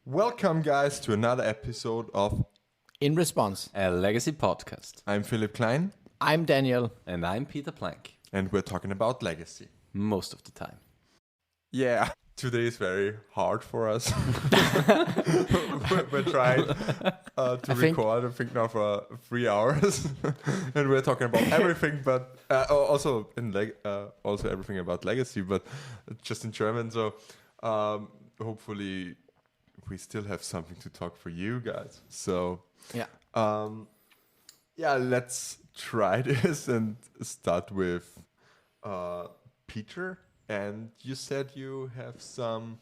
Welcome, guys, to another episode of In Response. A Legacy Podcast. I'm Philipp Klein, I'm Daniel. And I'm Peter Plank. and we're talking about legacy. Most of the time. Yeah, today is very hard for us. we're trying to record, I think, now for 3 hours, and we're talking about everything, but also also everything about legacy, but just in German. So hopefully, we still have something to talk for you guys. So Yeah. let's try this and start with Peter. And you said you have some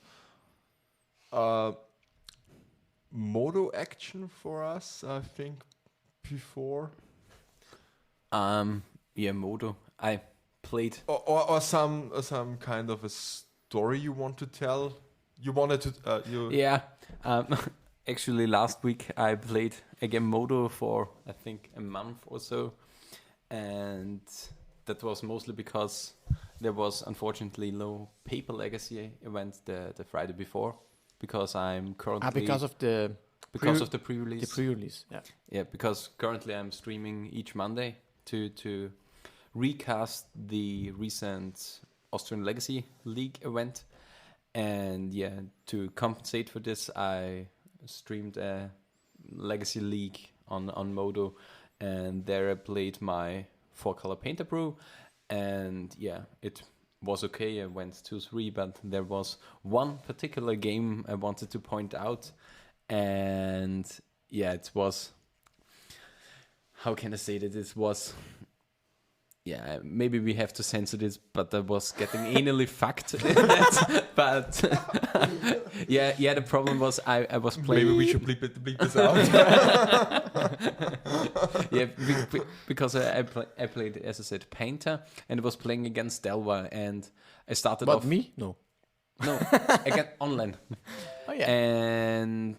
modo action for us, I think, before. Modo. I played. Or some kind of a story you want to tell. You wanted to Yeah. Actually, last week I played again Modo for I think a month or so, and that was mostly because there was unfortunately no paper legacy event the Friday before, because I'm currently Because of the pre-release. The pre-release. Yeah. Yeah, because currently I'm streaming each Monday to recast the recent Austrian Legacy League event. And yeah, to compensate for this, I streamed a Legacy League on Modo, and there I played my 4-color painter brew. And yeah, it was okay. I went 2-3, but there was one particular game I wanted to point out. And yeah, it was, how can I say that? It was, yeah, maybe we have to censor this, but I was getting anally fucked in that. But yeah, the problem was I was playing. Maybe we should bleep this out. Yeah, because I played, as I said, Painter, and I was playing against Delva, and I started But off. me? No. No, again online. Oh yeah. And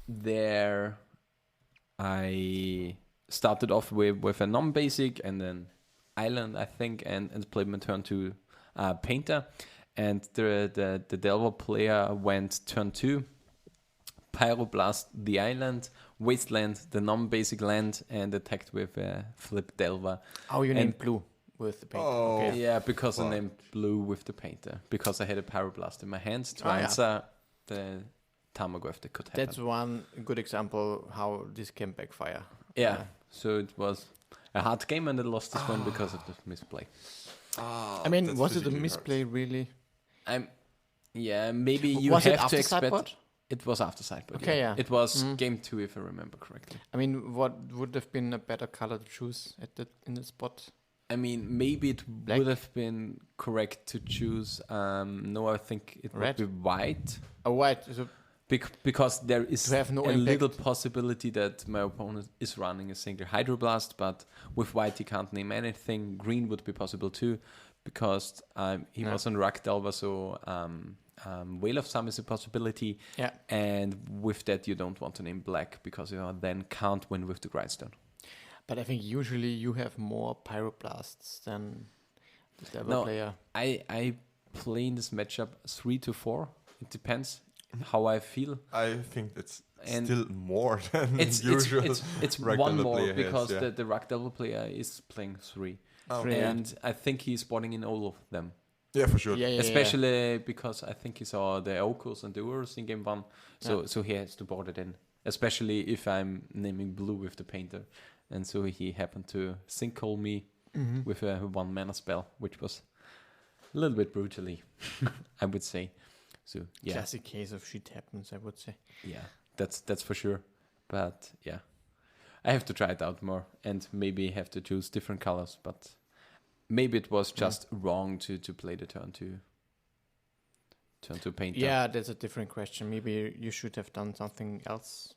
there I started off with a non-basic and then Island, I think, and played my turn to Painter. And the Delver player went turn 2, Pyroblast the Island, Wasteland the non-basic land, and attacked with Flip Delver. Oh, you and- named blue with the paint. Oh. Okay. Yeah, because Fuck. I named blue with the Painter, because I had a Pyroblast in my hands to Ah, yeah. answer the Tarmogoyf that could happen. That's one good example how this can backfire. Yeah, so it was a hard game, and I lost this one because of the misplay. I mean, That's was it a physically misplay really? Yeah, maybe you Was it have after to expect. sideboard? It was after sideboard. Okay, yeah. It was Mhm. game 2, if I remember correctly. I mean, what would have been a better color to choose in the spot? I mean, maybe it Black? would have been correct to choose. No, I think it Red? would be white. Oh, white. So Because there is To have no a impact. little possibility that my opponent is running a single Hydroblast, but with white he can't name anything. Green would be possible too, because he Yeah. was on Rakdelva, so Whale of Sun is a possibility. yeah. And with that you don't want to name black, because you then can't win with the Grindstone. But I think usually you have more pyroblasts than the Devil No. player. I play in this matchup 3 to 4. It depends how I feel. I think it's And still more than It's usual. it's Ragdoll one more player has, because yeah. the Rakdelva player is playing 3. Oh, Three. Yeah. And I think he's spawning in all of them. yeah, for sure. Yeah. Especially because I think he saw the Okos and the Urus in game 1. So Yeah. so he has to board it in. Especially if I'm naming blue with the Painter. And so he happened to sinkhole me Mhm. with a 1 mana spell, which was a little bit brutally, I would say. So yeah, Classic case of shit happens, I would say. yeah, that's for sure. But yeah, I have to try it out more and maybe have to choose different colors. But maybe it was just wrong to play the turn to Painter. Yeah, that's a different question. Maybe you should have done something else.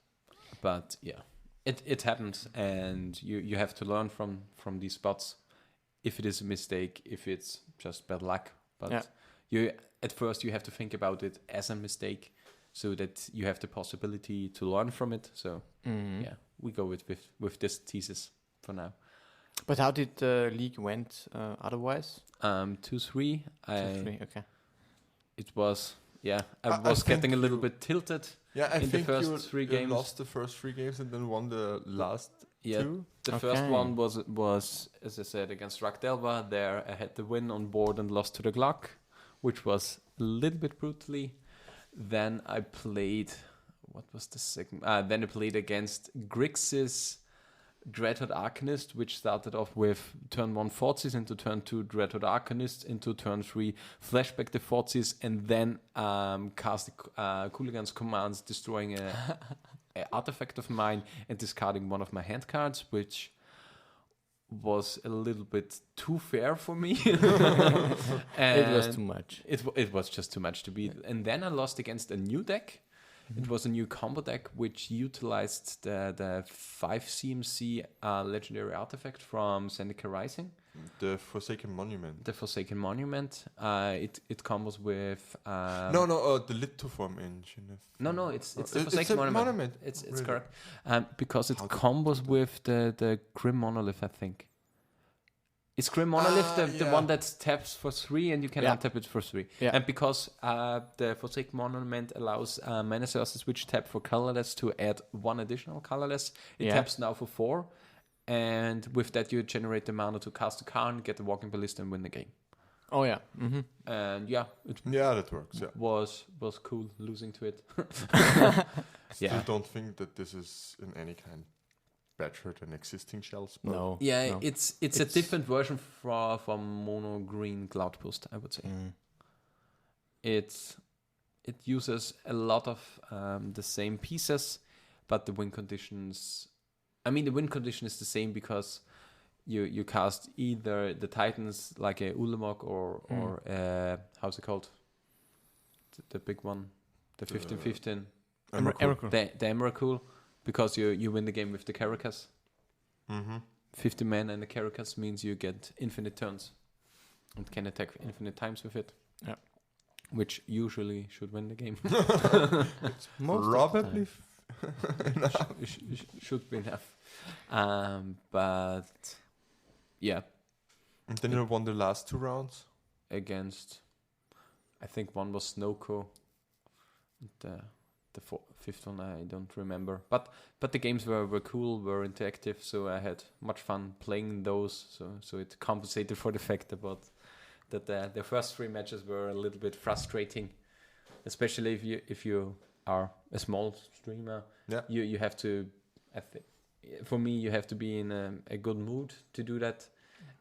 But yeah, it happens, and you have to learn from these spots. If it is a mistake, if it's just bad luck. But Yeah. you at first you have to think about it as a mistake, so that you have the possibility to learn from it. So Mhm. yeah, we go with this thesis for now. But how did the league went otherwise? 2-3. 2-3, okay. It was yeah, I I was think getting a little you- bit tilted. Yeah, I In the think first you, 3 you games. lost the first 3 games and then won the last Yeah, 2. the first Okay. one was, as I said, against Rakdelva. There I had the win on board and lost to the Glock, which was a little bit brutally. Then I played, what was the second? Then I played against Grixis Dreadhorde Arcanist, which started off with turn 1 Forces into turn 2 Dreadhorde Arcanist into turn 3 flashback the Forces and then cast Cooligan's commands, destroying a artifact of mine and discarding one of my hand cards, which was a little bit too fair for me. It was And too much. it was just too much to beat. And then I lost against a new deck. It was a new combo deck which utilized the 5 CMC legendary artifact from Zendikar Rising, The Forsaken Monument. the Forsaken Monument. It combos with The Lithoform engine. no, it's the It's a Forsaken Monument. monument. It's Really? correct because it How did combos with the Grim Monolith, I think. It's Grim Monolith, the yeah. one that taps for 3 and you can Yeah. untap it for 3. Yeah. And because the Forsaken Monument allows mana sources which tap for colorless to add 1 additional colorless, it Yeah. taps now for 4. And with that you generate the mana to cast a card, get the Walking Ballista and win the game. Oh yeah. Mm-hmm. And yeah, it Yeah, that works. Yeah. was cool losing to it. Still Yeah. don't think that this is in any kind better than existing shells. But No. Yeah, no. it's a It's- different version from Mono Green Cloudburst, I would say. Mm. It uses a lot of the same pieces, but the win conditions. I mean, the win condition is the same because you cast either the Titans like a Ulamog or how's it called? The big one, the 15/15, Emrakul. the Emrakul, because you win the game with the Caracal. Mm-hmm. 50 mana and the Caracal means you get infinite turns and can attack infinite times with it. Yeah. Which usually should win the game. Most of the Probably. time. Should be enough. But yeah, And then you won the last 2 rounds. against, I think one was Snowco. The fifth one I don't remember. But the games were cool, were interactive, so I had much fun playing those. So it compensated for the fact about that the first 3 matches were a little bit frustrating, especially if you are a small streamer. Yeah. You have to, for me, you have to be in a good mood to do that.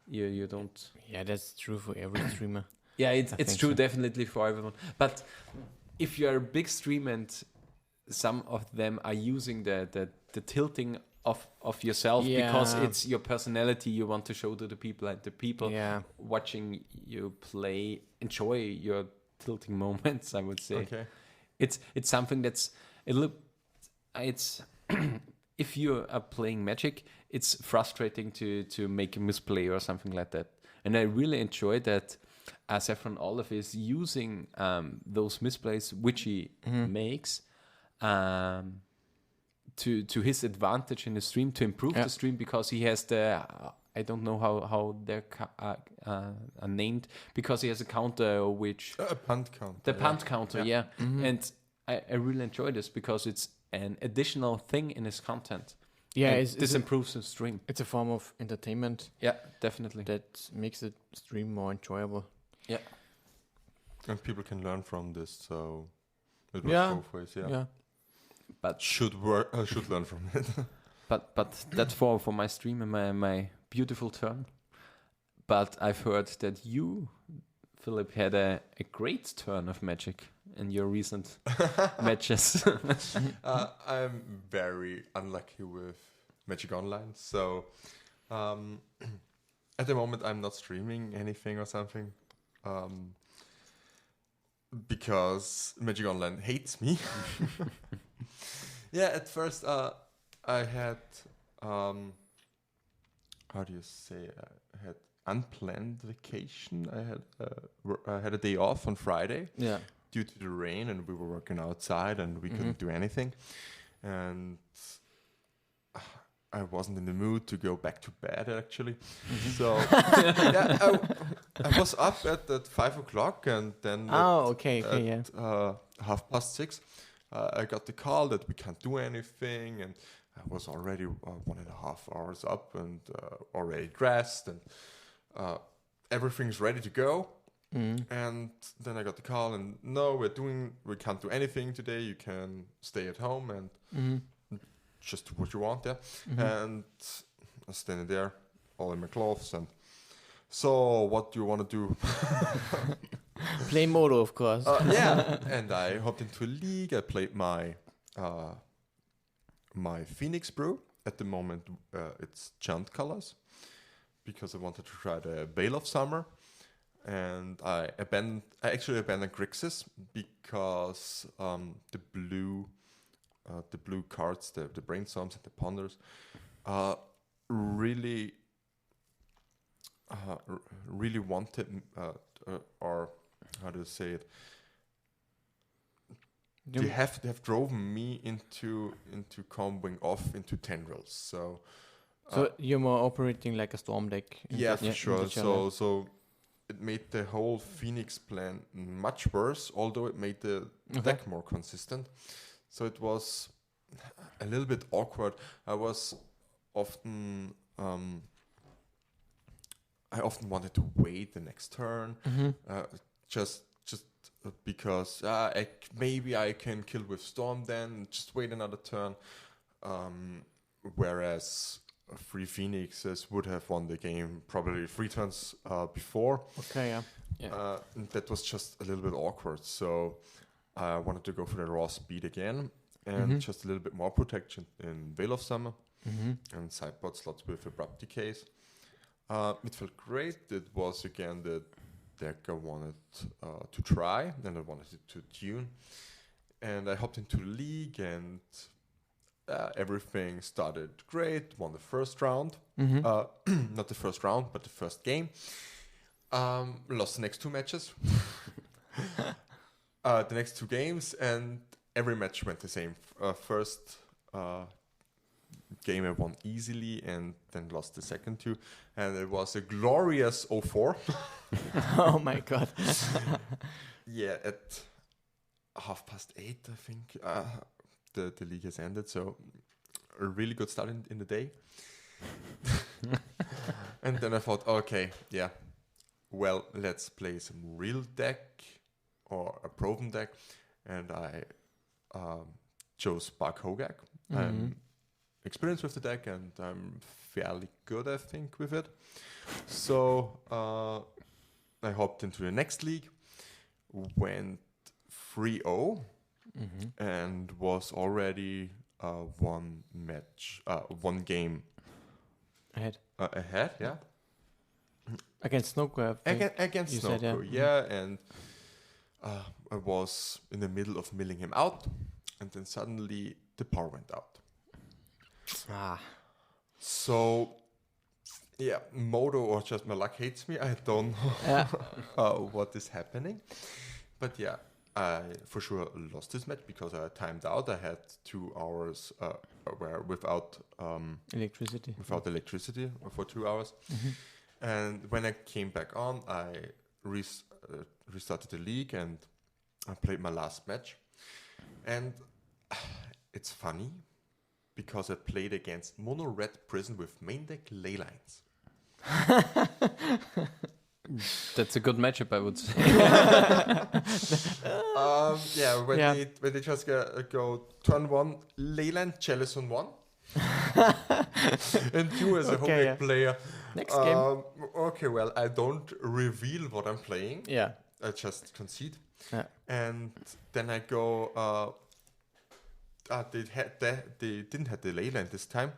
You don't. Yeah, that's true for every streamer. Yeah, I it's think true, so. definitely for everyone. But if you're a big streamer and some of them are using the tilting of yourself because Yeah. it's your personality you want to show to the people, and the people Yeah. watching you play enjoy your tilting moments, I would say. Okay. It's something that's it's if you are playing Magic, it's frustrating to make a misplay or something like that. And I really enjoy that Saffron Olive is using those misplays which he makes to his advantage in the stream, to improve Yeah. the stream, because he has the I don't know how they're are named, because he has a counter which A punt count. the punt counter, yeah. Mhm. And I really enjoy this because it's an additional thing in his content. Yeah, And it's, this improves the stream. it's a form of entertainment Yeah, definitely. that makes the stream more enjoyable. And people can learn from this, so it works Yeah. both ways. Yeah. Yeah. But Should learn from it. but that's for my stream and my beautiful turn. But I've heard that you, Philip, had a great turn of Magic in your recent matches. I'm very unlucky with Magic Online, so at the moment I'm not streaming anything or something, because Magic Online hates me. Yeah, at first I had how do you say? I had unplanned vacation. I had a day off on Friday Yeah. due to the rain, and we were working outside and we couldn't do anything. And I wasn't in the mood to go back to bed actually. So yeah, I was up at 5 o'clock, and then Okay, at 6:30, I got the call that we can't do anything, and I was already 1.5 hours up and already dressed, and everything's ready to go. And then I got the call, and no, we can't do anything today. You can stay at home and just do what you want, yeah. And I was standing there, all in my clothes, and so what do you want to do? Play Moto, of course. Yeah, and I hopped into a league. I played my Phoenix Brew. At the moment, it's Chant colors, because I wanted to try the Veil of Summer. And I actually abandoned Grixis because the blue cards, the Brainstorms and the Ponders, really wanted, or how do you say it? They have driven me into comboing off into tendrils. So you're more operating like a Storm deck. Yeah, for sure. So it made the whole Phoenix plan much worse, although it made the deck more consistent. So it was a little bit awkward. I often wanted to wait the next turn, just because maybe I can kill with Storm, then just wait another turn. Whereas 3 Phoenixes would have won the game probably 3 turns before. Okay, That was just a little bit awkward. So I wanted to go for the raw speed again, and just a little bit more protection in Veil of Summer and sideboard slots with Abrupt Decays. It felt great. It was again the deck I wanted to try, and I wanted it to tune. And I hopped into League, and everything started great. Won the first round. Not the first round, but the first game. Lost the next 2 matches. The next 2 games, and every match went the same. First game I won easily, and then lost the second 2. And it was a glorious 0-4. Oh my god. Yeah, at 8:30, I think, the league has ended. So a really good start in the day. And then I thought, okay, yeah, well, let's play some real deck or a proven deck. And I chose Buck Hogak. I'm experienced with the deck, and I'm fairly good, I think, with it. So I hopped into the next league, went 3-0, and was already one game Ahead. Ahead, yeah. Against Snoko. Against Snoko, yeah. And I was in the middle of milling him out, and then suddenly the power went out. So, yeah, Moto or just my luck hates me. I don't know what is happening. But yeah, I for sure lost this match because I timed out. I had 2 hours without electricity. Without electricity for 2 hours. And when I came back on, I restarted the league, and I played my last match. And it's funny, because I played against Mono Red Prison with main deck ley lines. That's a good matchup, I would say. When they just go turn 1, Leyland Chalice on 1. And you as a home deck player. Next game. Okay, well, I don't reveal what I'm playing. Yeah. I just concede. Yeah. And then I go... they didn't have the Leyland this time.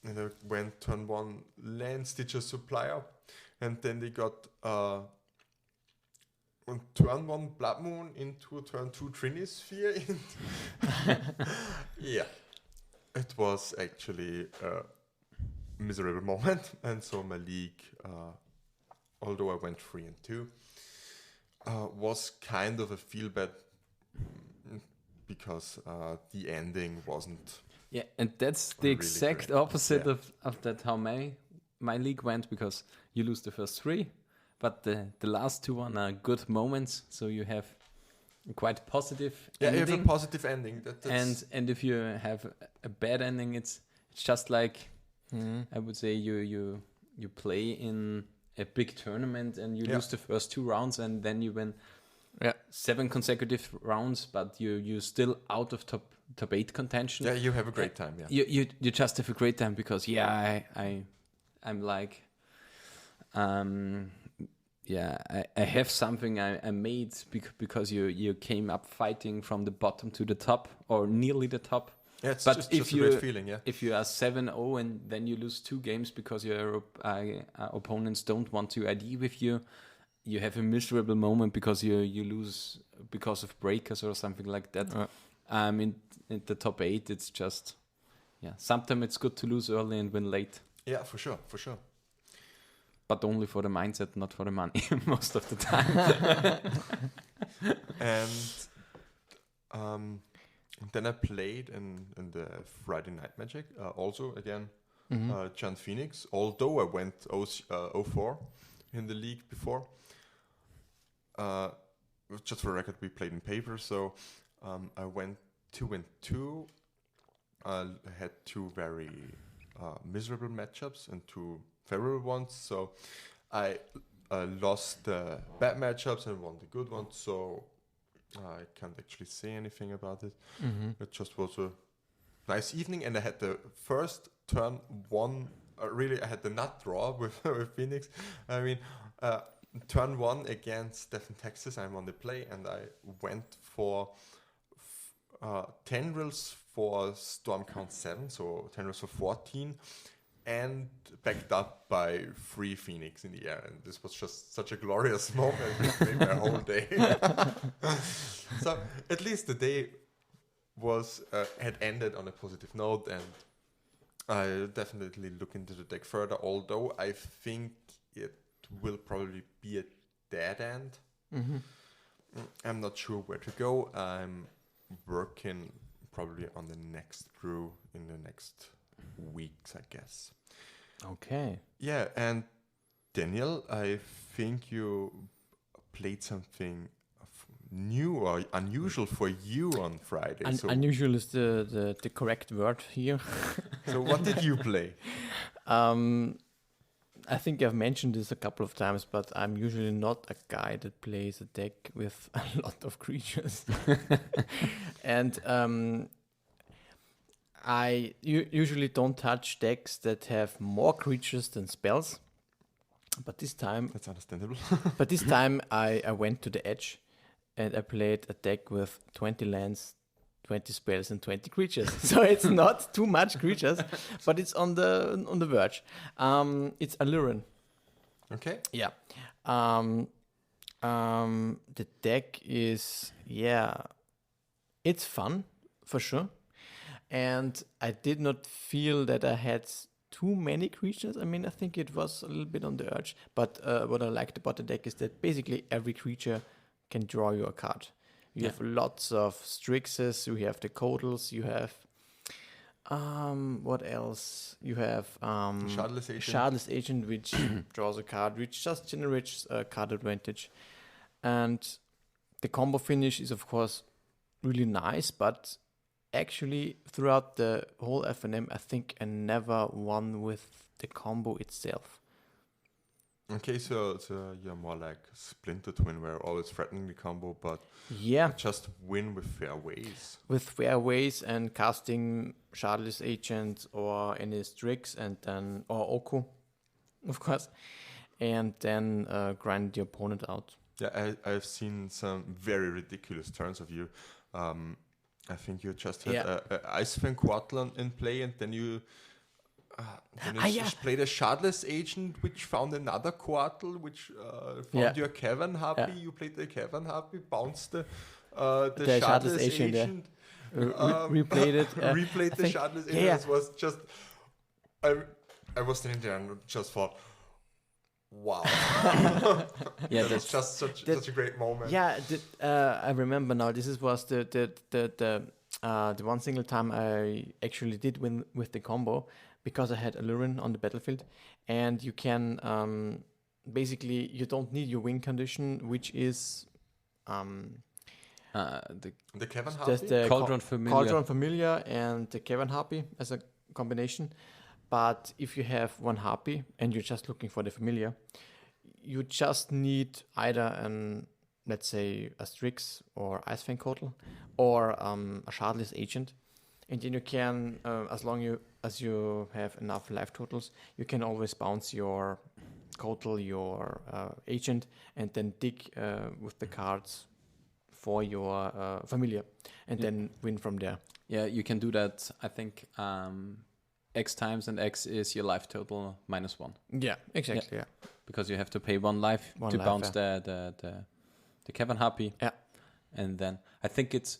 And I went turn 1 Land Stitcher Supplier, and then they got on turn 1 Blood Moon into turn 2 Trinisphere. Yeah, it was actually a miserable moment, and so my league, although I went 3-2, was kind of a feel bad. Because the ending wasn't Yeah, and that's the Really exact great. opposite Yeah. of that how my league went, because you lose the first 3, but the last 2 one are good moments, so you have a quite positive Yeah, you ending. have a positive ending. And if you have a bad ending, it's just like Mhm. I would say you play in a big tournament and you Yeah. lose the first 2 rounds and then you win Yeah. 7 consecutive rounds, but you still out of top 8 contention. Yeah, you have a great time. Yeah. You just have a great time because I'm like I have something I made because you came up fighting from the bottom to the top or nearly the top. Yeah, it's But just if a great feeling. Yeah. If you are 7-0 and then you lose 2 games because your opponents don't want to ID with you, you have a miserable moment because you lose because of breakers or something like that. In the top 8, it's just sometimes it's good to lose early and win late, Yeah, for sure, for sure. but only for the mindset, not for the money most of the time. And then I played in the Friday Night Magic, also again, John Phoenix, although I went 0-4 in the league before. Just for the record, we played in paper, so I went 2-2. I had 2 very miserable matchups and 2 favorable ones, so I lost the bad matchups and won the good ones, so I can't actually say anything about it. It just was a nice evening, and I had the first turn 1. Really, I had the nut draw with Phoenix. I mean, turn 1 against Stephen Texas. I'm on the play, and I went for tendrils for Storm Count 7, so tendrils for 14, and backed up by 3 Phoenix in the air. And this was just such a glorious moment. It made my whole day. So at least the day was had ended on a positive note, and I definitely look into the deck further, although I think it will probably be a dead end. I'm not sure where to go. I'm working probably on the next brew in the next weeks, I guess. Okay. Yeah, and Daniel, I think you played something new or unusual for you on Friday. Unusual is the correct word here. So what did you play? I think I've mentioned this a couple of times, but I'm usually not a guy that plays a deck with a lot of creatures. And I usually don't touch decks that have more creatures than spells. But this time, That's understandable. I went to the edge and I played a deck with 20 lands, 20 spells, and 20 creatures. So it's not too much creatures, but it's on the verge. It's Alluran. Okay. Yeah. The deck is, it's fun for sure. And I did not feel that I had too many creatures. I mean, I think it was a little bit on the edge. But what I liked about the deck is that basically every creature can draw you a card. You have lots of Strixes, you have the Codals, you have what else? You have Shardless Agent, which draws a card, which just generates a card advantage. And the combo finish is of course really nice, but actually throughout the whole FNM, I think I never won with the combo itself. Okay, so you're more like Splinter Twin, where you're always threatening the combo, but just win with fair ways. With fair ways and casting Shardless Agent or any Strix and then or Oku, of course, and then grind the opponent out. Yeah, I've seen some very ridiculous turns of you. I think you just had a Icefang Quatlan in play, and then you played a Shardless Agent, which found another Quartal, which found your Cavern Harpy. Yeah. You played the Cavern Harpy, bounced the Shardless Agent. Replayed it. Replayed the Shardless Agent. It was just... I was standing there and just thought, wow. That's just such a great moment. Yeah, I remember now. This was the The one single time I actually did win with the combo because I had Allurin on the battlefield, and you can basically you don't need your win condition, which is The Kevin just Harvey? the Cauldron Familiar. Cauldron Familiar and the Kevin Harpy as a combination. But if you have one Harpy and you're just looking for the Familiar, you just need either let's say a Strix or Icefang Coatl or a Shardless Agent, and then you can, as long as you have enough life totals, you can always bounce your Coatl, your Agent, and then dig with the cards for your Familiar, and then win from there. Yeah, you can do that. I think X times, and X is your life total -1. Yeah, exactly. Yeah. Because you have to pay one life to bounce the Kevin Harpy. Yeah. And then I think it's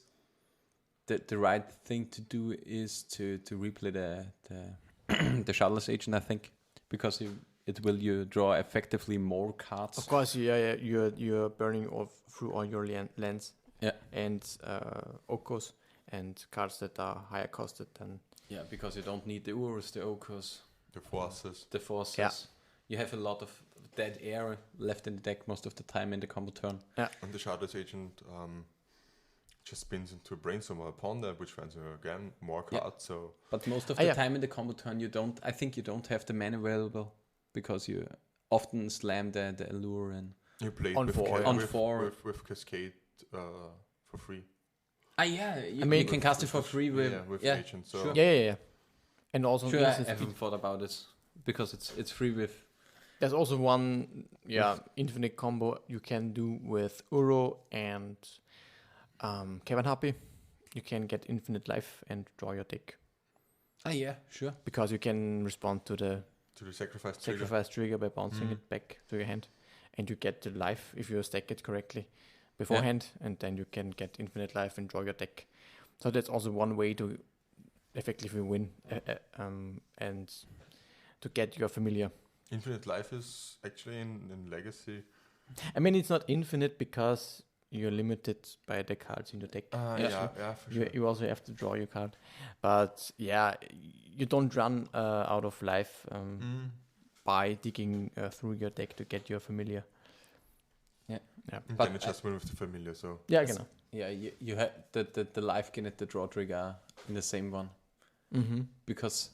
the right thing to do is to replay the Shardless Agent, I think, because it will you draw effectively more cards. Of course, yeah, you're burning off through all your lands. Yeah. And Okos and cards that are higher costed than. Yeah, because you don't need the Urus, the Okos, The forces. the Forces. Yeah. You have a lot of dead air left in the deck most of the time in the combo turn. And the Shardless Agent just spins into a Brainstormer upon that, which finds again more cards. So, But most of the time in the combo turn, I think you don't have the mana available because you often slam the Allure in. you play On with, four. with Cascade for free. Yeah, you, I mean, you can cast it for free with Agent. So sure. Yeah. And also Sure, I instant haven't speed. thought about it because it's free with. There's also one infinite combo you can do with Uro and Kevin Harpy. You can get infinite life and draw your deck Yeah, sure. because you can respond to the sacrifice trigger by bouncing it back to your hand, and you get the life if you stack it correctly beforehand, and then you can get infinite life and draw your deck. So that's also one way to effectively win and to get your Familiar. Infinite life is actually in Legacy. I mean, it's not infinite because you're limited by the cards in your deck. Yeah, for sure. You also have to draw your card, but yeah, you don't run out of life by digging through your deck to get your Familiar. Yeah. And But then it just went with the Familiar. So Yeah, genau. Yeah, you have the life gain at the draw trigger in the same one. Because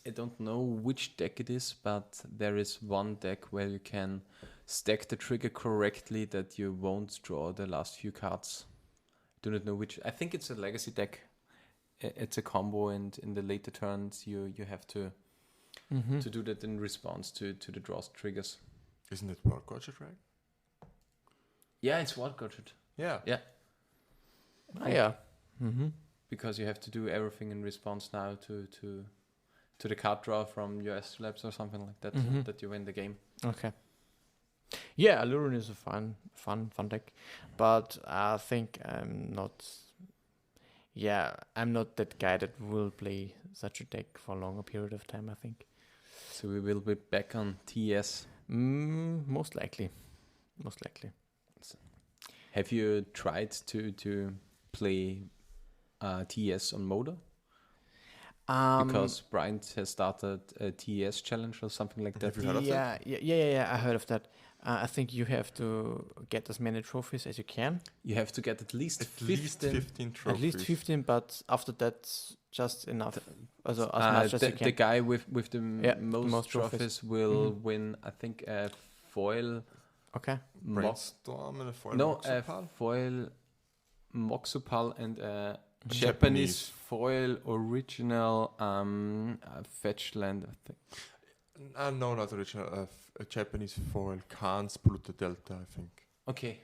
I don't know which deck it is, but there is one deck where you can stack the trigger correctly that you won't draw the last few cards. Do not know which. I think it's a Legacy deck. It's a combo, and in the later turns you have to do that in response to the draw triggers. isn't it World Gorget, right? Yeah, it's Wild Gorget. Yeah. Yeah. Yeah. Because you have to do everything in response now to the card draw from your Astrolabs or something like that, that you win the game. Okay. Yeah, Allurin is a fun deck, but I think I'm not that guy that will play such a deck for a longer period of time, I think. So we will be back on TS. Most likely. Have you tried to play TS on Modo? Because Bryant has started a TS challenge or something like that. Have you heard of that? Yeah, I heard of that. I think you have to get as many trophies as you can. You have to get at least 15 trophies. At least 15, but after that, just enough. As much as you can. The guy with the most trophies trophies will win, I think, a foil. Okay. Brainstorm and a foil No, Moxopal? a foil Moxopal and a Japanese. Japanese foil original fetch land, I think. No, not original. A Japanese foil Khan's Polluted Delta, I think. Okay.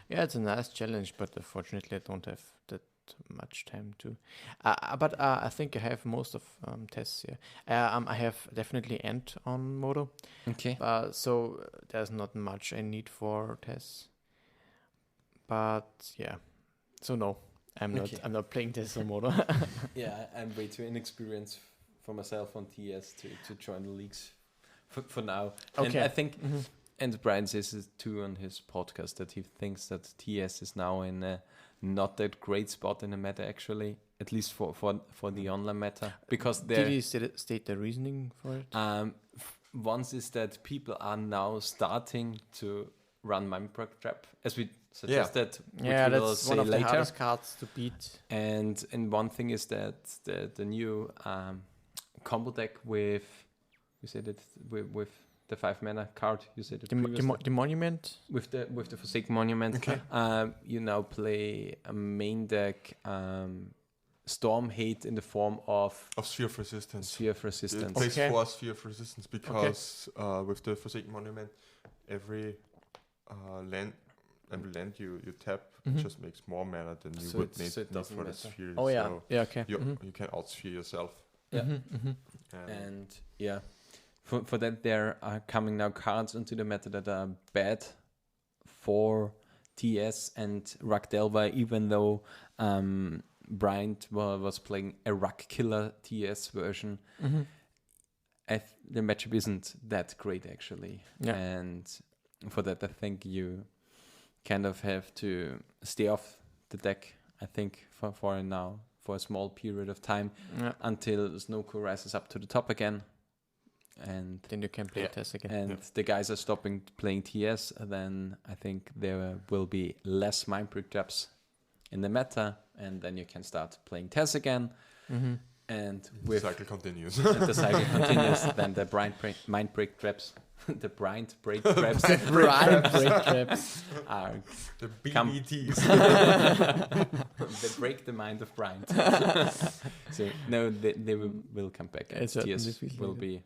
Yeah, it's a nice challenge, but unfortunately I don't have that much time to. But I think I have most of tests here. I have definitely Ant on Modo. Okay. So there's not much I need for tests. But yeah, so no, I'm not playing tests on Modo. Yeah, I'm way too inexperienced for myself on TS to join the leagues for now. Okay. And I think And Brian says it too on his podcast that he thinks that TS is now in a not that great spot in the meta, actually, at least for the online meta, because did he state the reasoning for it? One is that people are now starting to run Mindbreak Trap, as we suggested, which we will that's say one of later. the hardest cards to beat. And one thing is that the new combo deck with, you said it, with the 5 mana card, you said it The monument? with the Forsaken Monument. Okay. You now play a main deck Storm Hate in the form of Sphere of Resistance. Sphere of Resistance. It plays Okay. 4 Sphere of Resistance because with the Forsaken Monument, every land you tap just makes more mana than you So would it's- need so it doesn't for the matter. sphere. Oh, yeah. So Yeah, okay. you can outsphere yourself. Yeah. And And yeah, for that there are coming now cards into the meta that are bad for TS and Rakdelva, even though Bryant was playing a Rak Killer TS version. The matchup isn't that great, actually. Yeah. And for that, I think you kind of have to stay off the deck, I think, for now, for a small period of time, Yeah. until Snowco rises up to the top again. And Then you can play test again. and the guys are stopping playing TS, then I think there will be less Mindbreak Traps in the meta, and then you can start playing TES again. And the with cycle continues. and the cycle continues, then the Mindbreak Traps, the Brind Break Traps Brian break traps. are The Come. BBTs. they break the mind of Brind. So no, they will come back. And It's a- TS this will will- be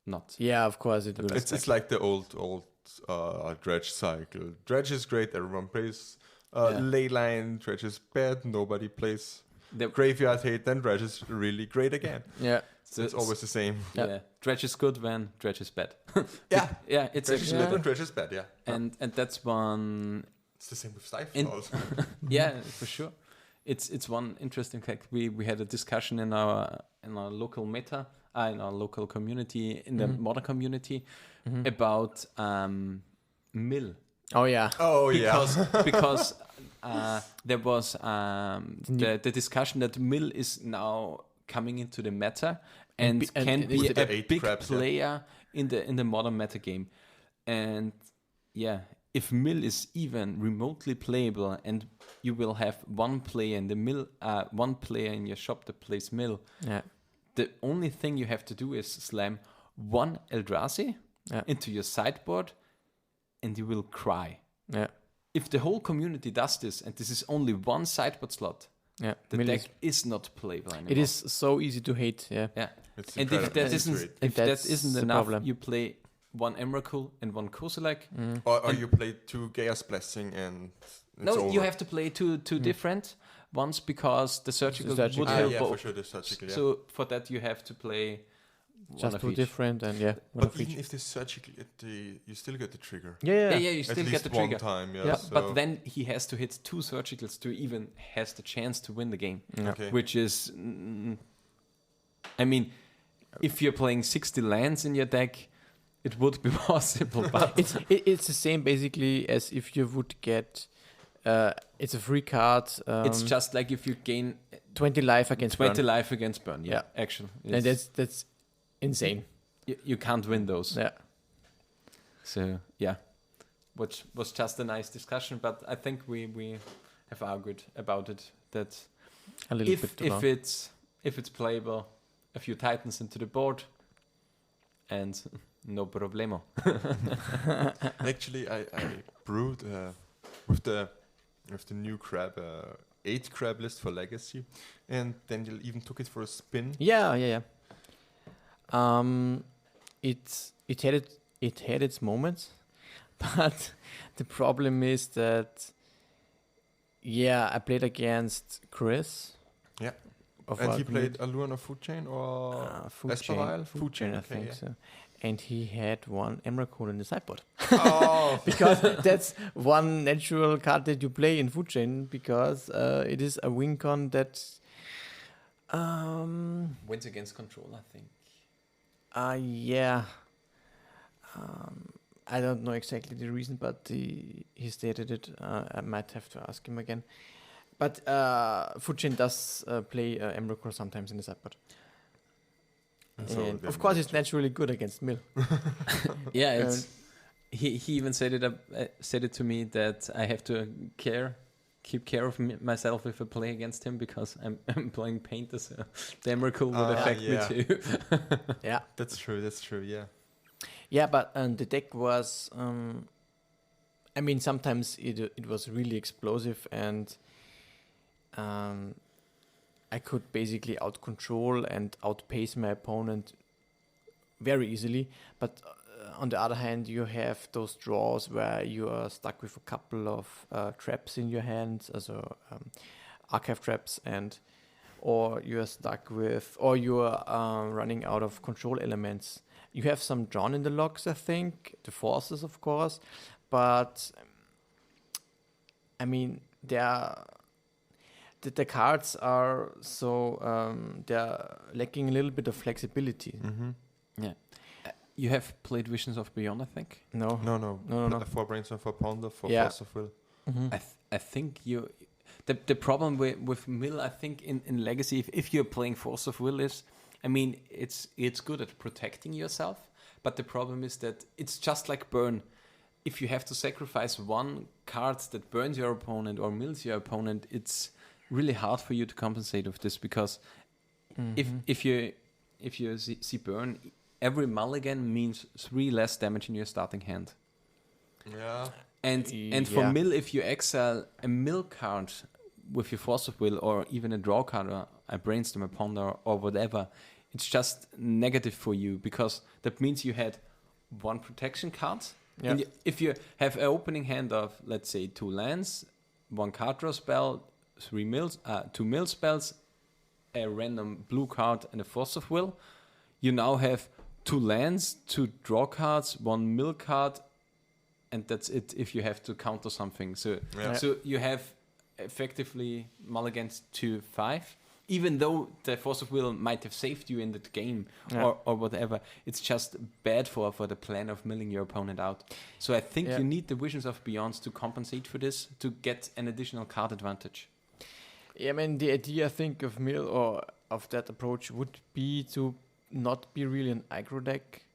not. Yeah, of course it will. It's like the old dredge cycle. Dredge is great. Everyone plays. Yeah. Leyline dredge is bad. Nobody plays. The Graveyard hate. Then dredge is really great again. Yeah. So it's always the same. Yeah. Dredge is good when Dredge is bad. Yeah. Yeah, it's Dredge is actually good and dredge is bad. Yeah. and that's one. It's the same with Stifle In- also. Yeah, for sure. It's one interesting fact. We had a discussion in our local meta, in our local community, in the modern community, about mill. Oh yeah. Oh because there was the discussion that mill is now coming into the meta and be- and can it be is a the 8 big crabs, yeah. player in the modern meta game. And yeah, if mill is even remotely playable and you will have one player in the mill, one player in your shop that plays mill, Yeah. the only thing you have to do is slam one Eldrazi Yeah. into your sideboard and you will cry. Yeah. If the whole community does this and this is only one sideboard slot, Yeah. the Mill deck is- is not playable anymore. it is so easy to hate. Yeah. Yeah. It's And if incredible. that isn't Great. if that That's isn't the enough, problem. you play one Emrakul and one Kozilek. Or and- you play 2 Chaos Blessing and it's No, over. you have to play two different ones because the surgical surgical. would Ah, help yeah, both. for sure. The surgical. Yeah. So for that you have to play one Just of two each. different and yeah. One but of each. even if the surgical, you still get the trigger. Yeah. Yeah, you At still least get the one trigger. time. Yeah. Yeah, So But then he has to hit 2 surgicals to even has the chance to win the game. okay. Which is, I mean, if you're playing 60 lands in your deck, it would be possible, but It's the same basically as if you would get. It's a free card. it's just like if you gain 20 life against 20 burn. life against burn. Yeah, Yeah. actually. And that's insane. You can't win those. Yeah. So, yeah, which was just a nice discussion, but I think we have argued about it that A little bit too long. if it's playable, a few Titans into the board, and no problemo. Actually, I brewed with the new crab 8 crab list for Legacy, and Daniel even took it for a spin. Yeah. It had its moments, but the problem is that I played against Chris. Yeah. Of And he Ultimate. played Allure on Food Chain or Food Chain, Esperile? Food Chain, I okay, think yeah. so. And he had one Emrakul in the sideboard. Oh, Because that's one natural card that you play in Food Chain because it is a win con that Wins against control, I think. yeah. I don't know exactly the reason, but he stated it. I might have to ask him again. But Fujin does play Emrakul sometimes in the sideboard. And of course, it's naturally good against Mill. Yeah, it's he even said it to me that I have to keep care of myself if I play against him because I'm playing Painter, so the Emrakul would affect me too. Yeah, that's true. Yeah. Yeah, but the deck was. I mean, sometimes it was really explosive, and I could basically out-control and outpace my opponent very easily. But on the other hand, you have those draws where you are stuck with a couple of traps in your hands, also archive traps, or you are stuck with, or you are running out of control elements. You have some drawn in the logs, I think, the forces, of course, but I mean, the cards are so they're lacking a little bit of flexibility. Mm-hmm. Yeah. You have played Visions of Beyond, I think? No. 4 Brainstorm, 4 Ponder, 4 Force of Will. Mm-hmm. I think you... The problem with Mill, I think, in Legacy, if you're playing Force of Will is... I mean, it's good at protecting yourself, but the problem is that it's just like Burn. If you have to sacrifice one card that burns your opponent or mills your opponent, it's really hard for you to compensate with this because if you see Burn, every mulligan means 3 less damage in your starting hand. Yeah. And for Mill, if you exile a Mill card with your Force of Will or even a draw card or a Brainstorm, a Ponder or whatever, it's just negative for you because that means you had 1 protection card. Yeah. And if you have an opening hand of, let's say, 2 lands, 1 card draw spell, 2 mill spells, a random blue card and a Force of Will, you now have 2 lands, 2 draw cards, 1 mill card, and that's it if you have to counter something. So you have effectively mulligans to 5. Even though the Force of Will might have saved you in that game or whatever, it's just bad for the plan of milling your opponent out. So I think you need the Visions of Beyond to compensate for this, to get an additional card advantage. Yeah, I mean, the idea, I think, of Mill or of that approach would be to not be really an aggro deck,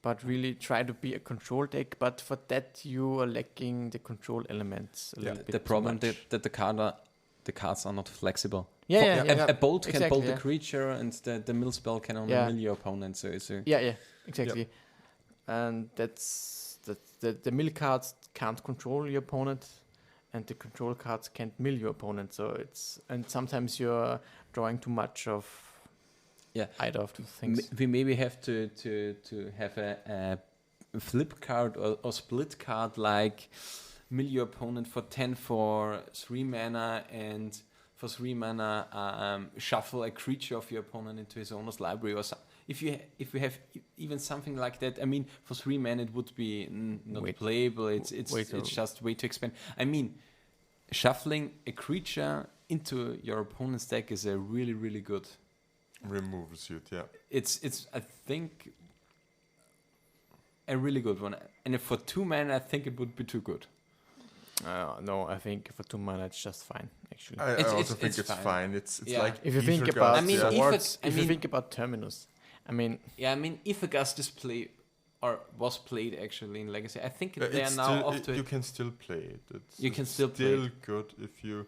but really try to be a control deck. But for that, you are lacking the control elements a little bit. The problem that the cards are not flexible. A bolt can bolt the creature, and the mill spell can only mill your opponent. So exactly. Yep. And that's the mill cards can't control your opponent, and the control cards can't mill your opponent. So and sometimes you're drawing too much of either of two things. We maybe have to have a flip card or split card, like mill your opponent for 10 for 3 mana, and for 3 mana shuffle a creature of your opponent into his owner's library, or if you have even something like that. I mean, for 3 mana it would be not playable. It's just way too expensive. I mean, shuffling a creature into your opponent's deck is a really, really good removal suit. Yeah, it's I think a really good one. And if for 2 mana, I think it would be too good. No, I think for 2 mana it's just fine. Actually, I also think it's fine. It's like if you think about, if you think about Terminus, I mean, Ifagast is was played actually in Legacy. I think they are now off to it. You can still play it. It's still good if you're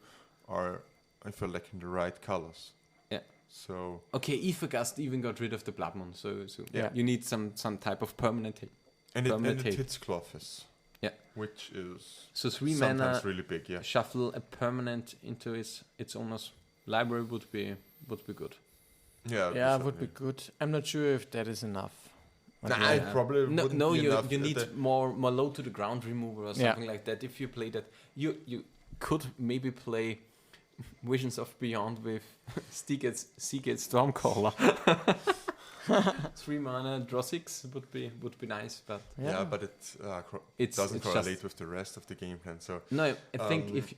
lacking the right colors. Yeah. So Ifagast even got rid of the Blood Moon. So you need some type of permanent hit. And it hits Clothis. Yeah. Which is 3 sometimes mana really big, shuffle a permanent into its owner's library would be good. Yeah, it would be good. I'm not sure if that is enough. It probably wouldn't be enough. You need more low to the ground remover or something like that. If you play that, you could maybe play Visions of Beyond with Seagate Stormcaller. 3 mana, draw 6 would be nice, but but it doesn't correlate with the rest of the game plan. So no, I think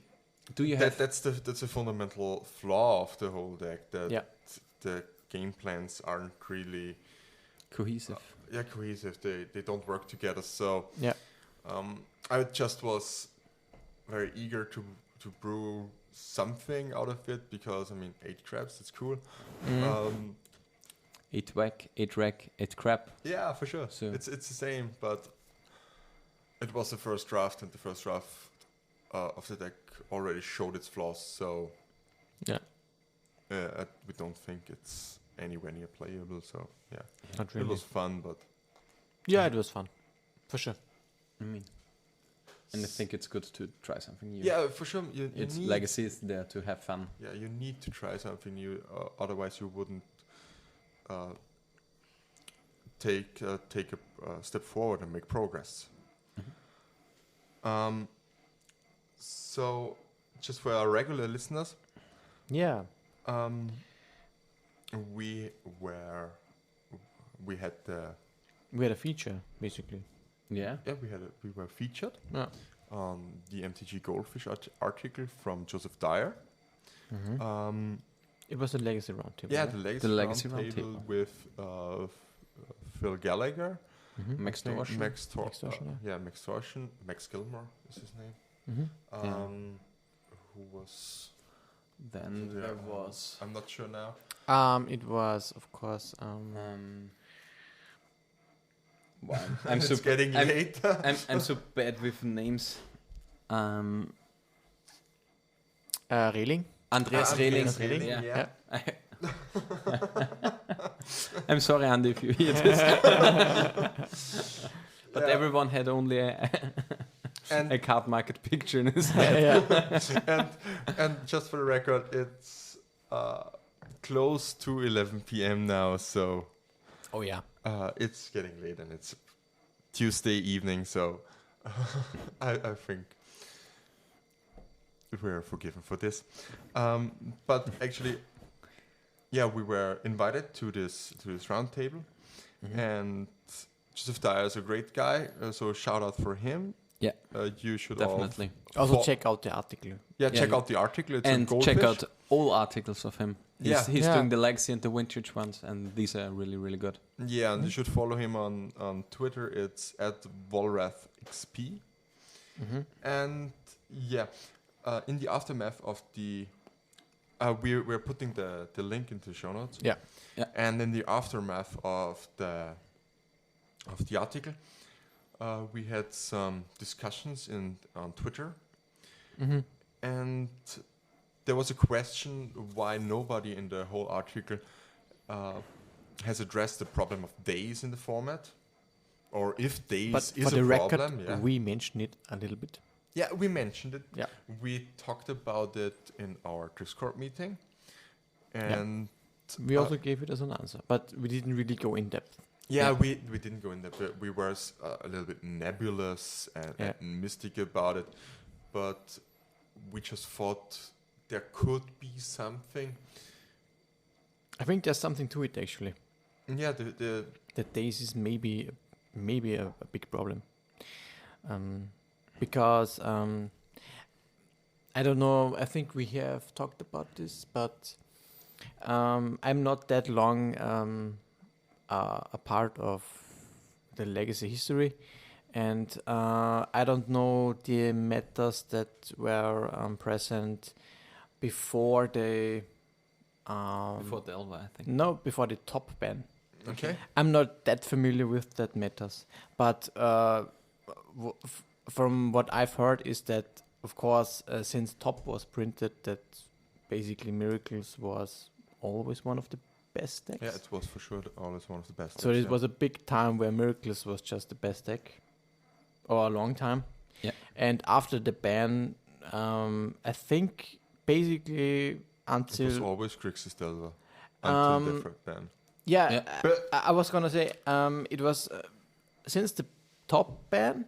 that's a fundamental flaw of the whole deck, that the game plans aren't really cohesive. Cohesive. They don't work together. So I just was very eager to brew something out of it because I mean 8 crabs, it's cool. Mm. 8 whack, 8 rack, 8 crab. Yeah, for sure. So- It's the same, but it was the first draft, and the first draft of the deck already showed its flaws. So Yeah. we don't think it's anywhere near playable. So yeah, Not it really. was fun, but Yeah, it was fun. For sure. I mean, and I think it's good to try something new. yeah, for sure. You Its need, legacy is there to have fun. yeah, you need to try something new. Otherwise, you wouldn't take a step forward and make progress. So, just for our regular listeners, Yeah. we had the We had a feature, basically. Yeah. we were featured Yeah. on the MTG Goldfish article from Joseph Dyer. It was a legacy roundtable. Yeah, right? the legacy Roundtable. roundtable with Phil Gallagher, Mhm. Max Torsion. Max Torsion, yeah, Max Torsion, Max Gilmore is his name. Mhm. Who was? Then Yeah, there was. I'm not sure now. It was, of course, Wow, I'm It's so getting I'm- late. I'm so bad with names. Reeling. Andreas Andreas Rehling. Rehling, Yeah. yeah. I'm sorry, Andy, if you hear this. But Yeah. everyone had only a And card market picture in his head. Yeah. and just for the record, it's close to 11 p.m. now, so Oh yeah. it's getting late and it's Tuesday evening, so I think we're forgiven for this. But actually, yeah, we were invited to this round table, and Joseph Dyer is a great guy, so shout out for him. Yeah, You should definitely. Also check out the article. check you- out the article. It's on And Goldfish. check out all articles of him. He's Yeah. doing the legacy and the vintage ones, and these are really, really good. Yeah, and you should follow him on Twitter. It's at VolrathXP. And yeah, in the aftermath of the, we're putting the link into the show notes. Yeah. Yeah. And in the aftermath of the article, we had some discussions on Twitter, and there was a question why nobody in the whole article has addressed the problem of days in the format, or if days But is for the a record, problem. Yeah. we mentioned it a little bit. Yeah, we mentioned it. Yeah. We talked about it in our Discord meeting, and We also gave it as an answer, but we didn't really go in depth. yeah, Yeah. we didn't go in there. But we were a little bit nebulous and mystic about it, but we just thought there could be something. I think there's something to it actually. Yeah, the That days is maybe a big problem, because I don't know. I think we have talked about this, but I'm not that long a part of the legacy history, and I don't know the metas that were present before the Before the Elva, I think. no, before the top ban. okay. I'm not that familiar with that metas, but from what I've heard is that, of course, since top was printed, that basically Miracles was always one of the best decks. Yeah, it was for sure always one of the best. So decks, it yeah. was a big time where Miracles was just the best deck, or a long time. Yeah. And after the ban, I think basically It was until always Grixis Delver until Um, the ban. yeah, Yeah. But- I was gonna say it was since the top ban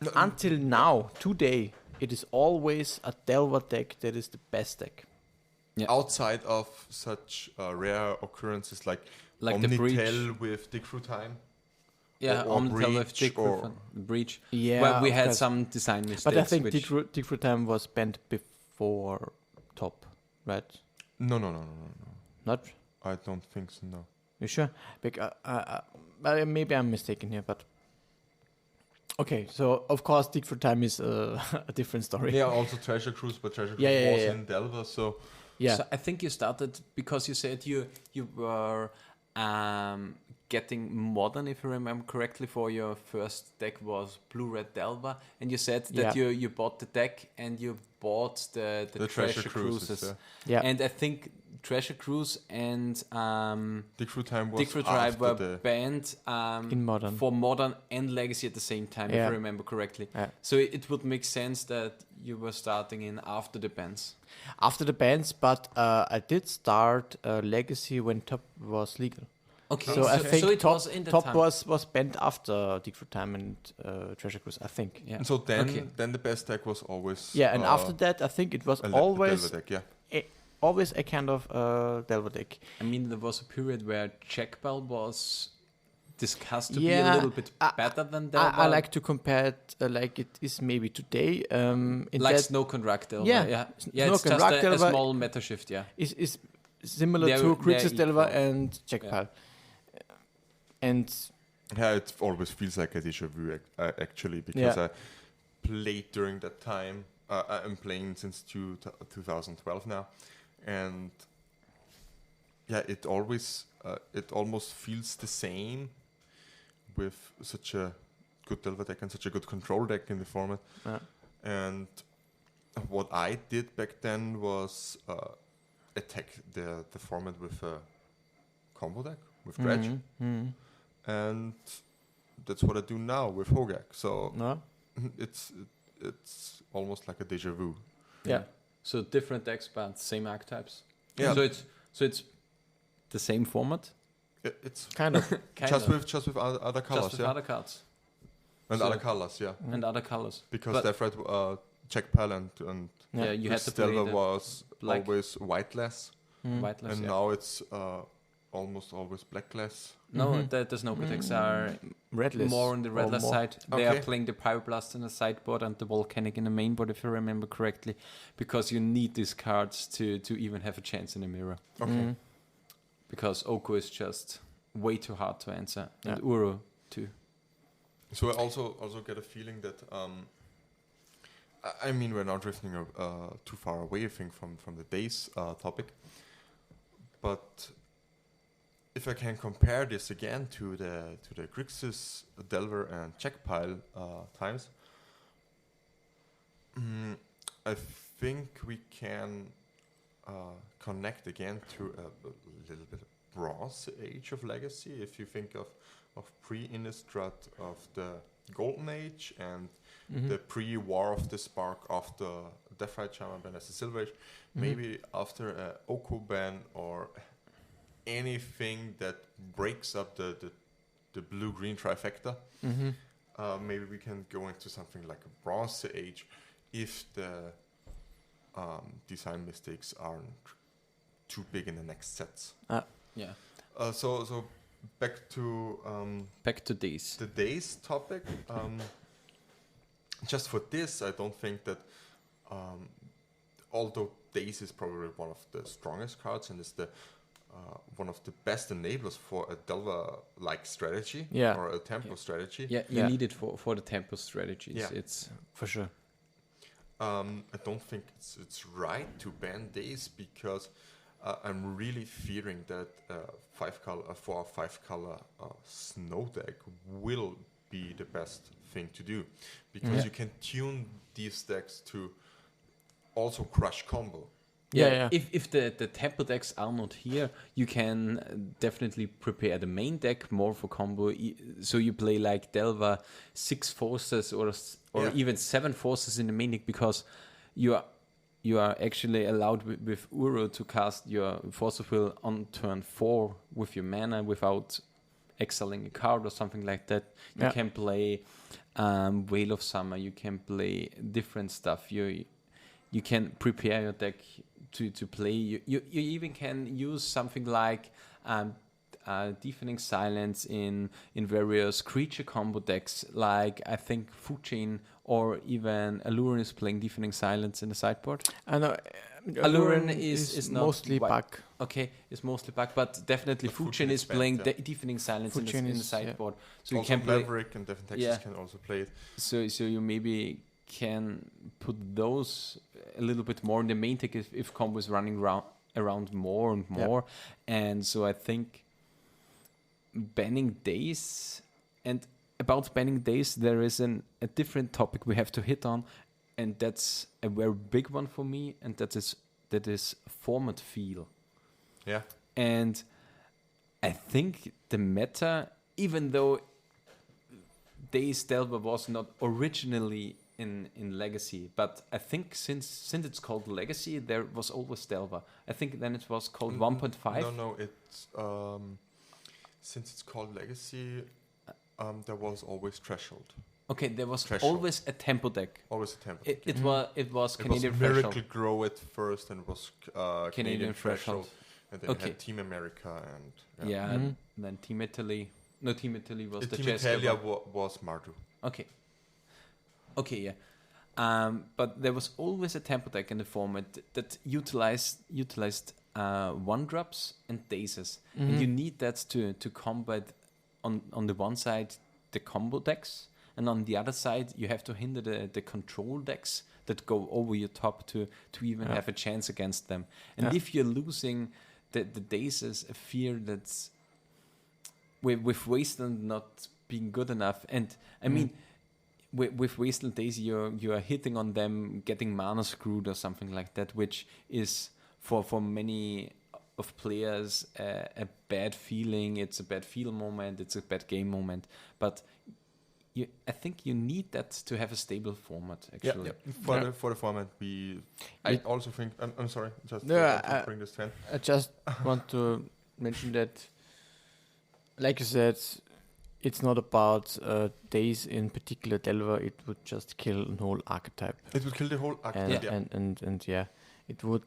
No, until now, today, it is always a Delver deck that is the best deck. outside of such rare occurrences like Like the breach. Omnitel with Dig Through Time. Yeah, or on the Breach, left Dick or- Breach. Yeah, Well, we of had course. some design mistakes. But I think which, Dig Through Time was banned before top, right? No. Not? I don't think so. No. You sure? Because maybe I'm mistaken here, but Okay, so of course, Dig for Time is a different story. Yeah, also Treasure Cruise, but Treasure Cruise Yeah, was yeah. in Delver, so Yeah, So I think you started because you said you were getting modern, if I remember correctly, for your first deck was Blue Red Delver, and you said that you bought the deck and you bought the Treasure Cruises. yeah. And I think Treasure Cruise and Dig Through Time was Dig for Time were after the... banned In Modern. for Modern and Legacy at the same time, if Yeah. I remember correctly. Yeah. So it would make sense that you were starting in after the bans. After the bans, but I did start Legacy when Top was legal. Okay, So I think it Top, was in the Top time. was banned after Dig for Time and Treasure Cruise, I think. Yeah. And so then, Okay. then the best deck was always... Yeah, and after that, I think it was a always Delver deck, yeah. always a kind of Delver deck. I mean, there was a period where Checkball was discussed to be Yeah, a little bit better than that. I like to compare it like it is maybe today. In like that Snow Contract Delver. Yeah, yeah. Snow It's just Contract a Delver small meta shift. Yeah, is similar They're- to they're Grixis Delver equal. and Jackpile. And Yeah, it always feels like a déjà vu, actually, because Yeah. I played during that time. I'm playing since 2012 now, and yeah, it almost feels the same with such a good Delver deck and such a good control deck in the format. And what I did back then was attack the format with a combo deck with Dredge. And that's what I do now with Hogak. So no, it's almost like a déjà vu. yeah. So different decks, but same archetypes. Yeah. So it's the same format. It's Kind of. just with other colors, just with yeah, other cards and so- other colors, yeah. and other colors. Because But- Death Check Pal and Yeah, you had to play Delver the was black. always whiteless, whiteless. and Yeah. now it's almost always blackless. No, the Snow Decks are Redless. more on the or redless more- side. They are Okay. playing the Pyroblast in the sideboard and the Volcanic in the main board, if I remember correctly, because you need these cards to even have a chance in the mirror. Okay. Because Oko is just way too hard to answer, and Yeah. Uro too. So I also get a feeling that I mean, we're now drifting too far away, I think, from the days topic. But if I can compare this again to the Grixis, Delver, and Checkpile times, I think we can connect again to a little bit of Bronze Age of Legacy. If you think of pre-Innistrad of the Golden Age and the pre-War of the Spark after Deathrite Shaman ban as the Silver Age, maybe after a Oko ban or anything that breaks up the blue-green trifecta, maybe we can go into something like a Bronze Age if the design mistakes aren't too big in the next sets. Yeah. So back to Back to these. the days topic. Just for this, I don't think that, although days is probably one of the strongest cards and is the one of the best enablers for a Delver-like strategy Yeah. or a tempo strategy. Yeah, you Yeah. need it for the tempo strategies. Yeah. It's For sure. I don't think it's right to ban days because I'm really fearing that 4 or 5 color snow deck will be the best thing to do because you can tune these decks to also crush combo. Yeah. If the tempo decks are not here, you can definitely prepare the main deck more for combo. So you play like Delver 6 forces or even 7 forces in the main deck because you are actually allowed with Uro to cast your Force of Will on turn 4 with your mana without exiling a card or something like that. You can play Whale of Summer. You can play different stuff. You can prepare your deck to play. You even can use something like Deafening Silence in various creature combo decks, like I think Fujin or even Alurin is playing Deafening Silence in the sideboard. I know. Alluren is not mostly back. Okay, it's mostly back, but definitely Fuchin is playing Deafening Silence in the sideboard. So also you can play Maverick and Devon Texas can also play it. So you maybe can put those a little bit more in the main deck if combo is running around more and more. And so I think banning days, and about banning days, there is a different topic we have to hit on, and that's a very big one for me, and that is format feel. Yeah. And I think the meta, even though Days Delver was not originally in Legacy, but I think since it's called Legacy, there was always Delver. I think then it was called 1.5. No, it's since it's called Legacy, there was always Threshold. Okay, there was Threshold. always a tempo deck. Always a tempo deck. It was Canadian Miracle Threshold. Grow at first, and it was Canadian Threshold. And then you had Team America and then Team Italy. No, Team Italy was the Team chess. Italia was Mardu. Okay, yeah. But there was always a tempo deck in the format that utilized one drops and dazes, and you need that to combat on the one side the combo decks, and on the other side you have to hinder the control decks that go over your top to even have a chance against them. And if you're losing the dazes, I fear that's with Wasteland not being good enough. And I mean, with Wasteland Days, you are hitting on them, getting mana screwed or something like that, which is for many of players a bad feeling. It's a bad feel moment. It's a bad game moment. But I think you need that to have a stable format. Actually, For the format, I also think. I'm sorry, just to bring this to end. I just want to mention that, like you said, it's not about days in particular Delver. It would just kill a whole archetype. It would kill the whole archetype. And it would.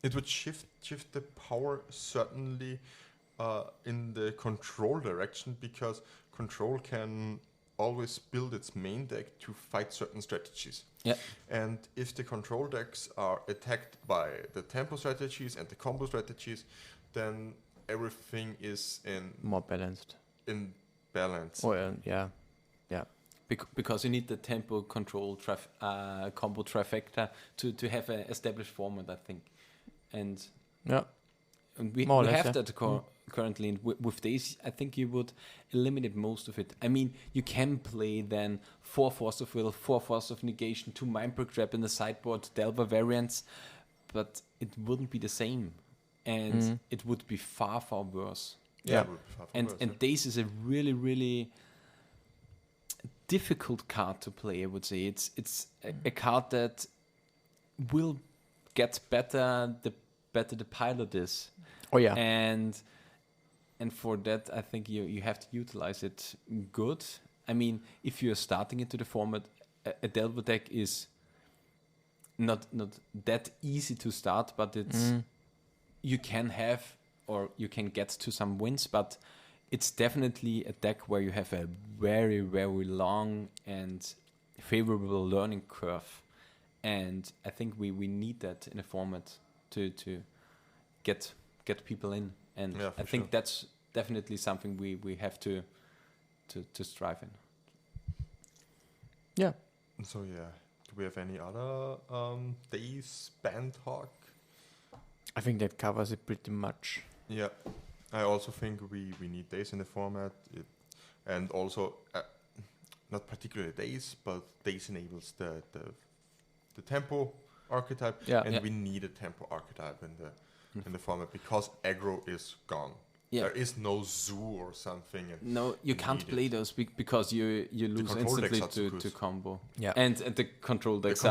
It would shift the power certainly in the control direction, because control can always build its main deck to fight certain strategies. Yeah. And if the control decks are attacked by the tempo strategies and the combo strategies, then everything is more balanced. In balance. Oh yeah. Because you need the tempo control combo trifecta to have an established format, I think. And we have that currently, and with this, I think you would eliminate most of it. I mean, you can play then 4 Force of Will, 4 Force of Negation, 2 Mindbreak Trap in the sideboard, Delver variants, but it wouldn't be the same, and it would be far, far worse. Yeah, it would be far, far worse. And Daze is a really, really difficult card to play, I would say. It's a card that will get better the better the pilot is. Oh yeah. And for that, I think you have to utilize it good. I mean, if you're starting into the format, a Delver deck is not that easy to start, but it's you can have, or you can get to some wins, but it's definitely a deck where you have a very, very long and favorable learning curve. And I think we need that in a format to get people in. And I think that's definitely something we have to strive in. Yeah. So do we have any other days ban talk? I think that covers it pretty much. Yeah, I also think we need days in the format, and also not particularly days, but days enables the tempo archetype, we need a tempo archetype in the format, because aggro is gone. Yeah. There is no zoo or something. No, you can't play those because you lose instantly to combo. Yeah, and the control decks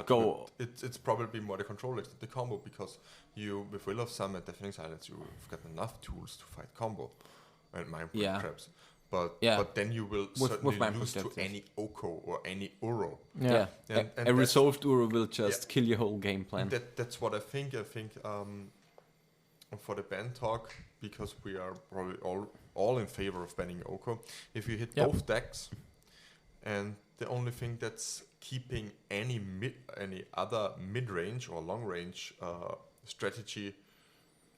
go. It's probably more the control decks than the combo, because with Will of Summit, Deafening Silence, you've got enough tools to fight combo and Mindbreak Traps. But then you will certainly lose to any Oko or any Uro. Yeah, and a resolved Uro will just kill your whole game plan. That's what I think. I think for the ban talk, because we are probably all in favor of banning Oko. If you hit both decks and the only thing that's keeping any other mid-range or long-range strategy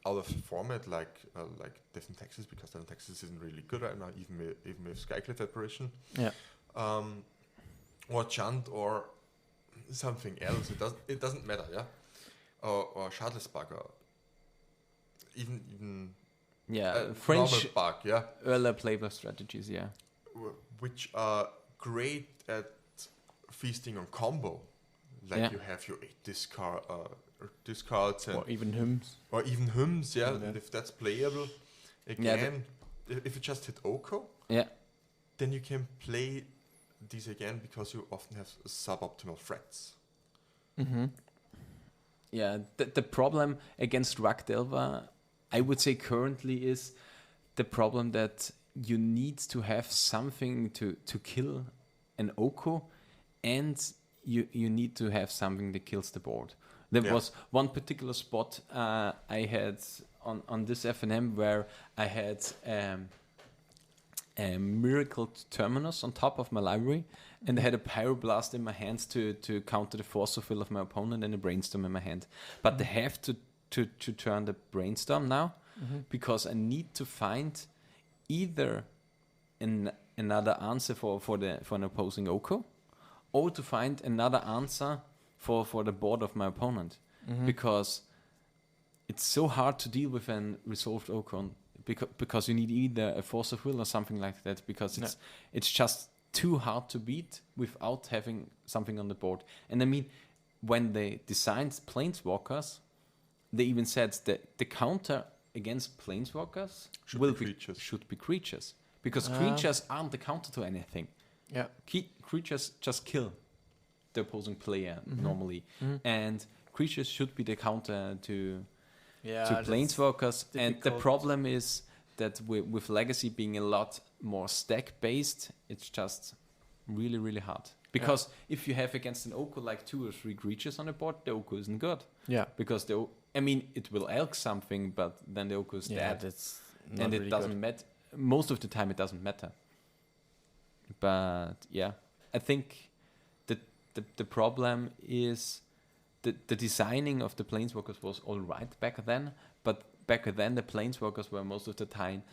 out of the format, like Death in Texas, because Death in Texas isn't really good right now, even with Skyclad Apparition. Yeah. Or Chant or something else. It doesn't matter, yeah. Or Schadlesbagger. Even French normal bug, yeah. earlier playbook strategies, yeah. Which are great at feasting on combo. Like you have your 8 discards and or even hymns. Yeah. And if that's playable, again, if you just hit Oko, then you can play these again because you often have suboptimal threats. Mm-hmm. Yeah, the problem against Rakdelva, I would say currently is the problem that you need to have something to kill an Oko, and you need to have something that kills the board. There was one particular spot I had on this FNM where I had a Miracle Terminus on top of my library, and I had a Pyroblast in my hands to counter the Force of Will of my opponent and a Brainstorm in my hand. But they have to turn the Brainstorm now, because I need to find either another answer for an opposing Oko, or to find another answer for the board of my opponent, because it's so hard to deal with an resolved Oko, because you need either a Force of Will or something like that, because it's just too hard to beat without having something on the board. And I mean, when they designed Planeswalkers, they even said that the counter against Planeswalkers should be creatures, because creatures aren't the counter to anything. Yeah, creatures just kill the opposing player normally, and creatures should be the counter to Planeswalkers. And the problem is that with Legacy being a lot more stack based, it's just really, really hard. Because if you have against an Oko like 2 or 3 creatures on the board, the Oko isn't good. Yeah, because it will elk something, but then the Oko is dead. That's and it doesn't matter. Most of the time, it doesn't matter. But yeah, I think the problem is the designing of the Planeswalkers was all right back then, but back then the Planeswalkers were most of the time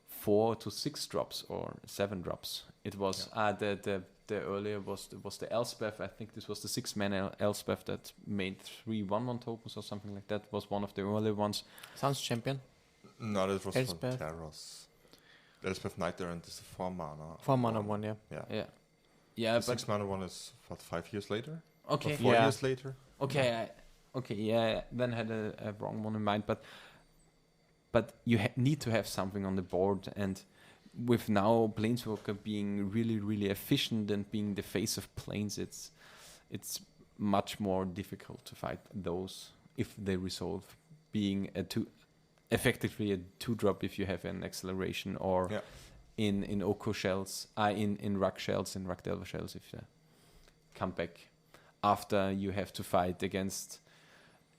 4 to 6 drops or 7 drops. It was the earlier was the Elspeth. I think this was the 6-mana Elspeth that made 3 1/1 tokens or something like that. Was one of the earlier ones. Sounds champion. No, that was Elspeth. from Terros. Elspeth Night Errant is a 4-mana. 4-mana one, yeah. The 6-mana one is 5 years later. Okay. Or 4 years later. Okay. Then I had a wrong one in mind, but you need to have something on the board, and with now Planeswalker being really, really efficient and being the face of Planes, it's much more difficult to fight those if they resolve, being effectively a 2-drop if you have an acceleration, or in Oko shells, in Rak shells, in Rakdelva shells if you come back after you have to fight against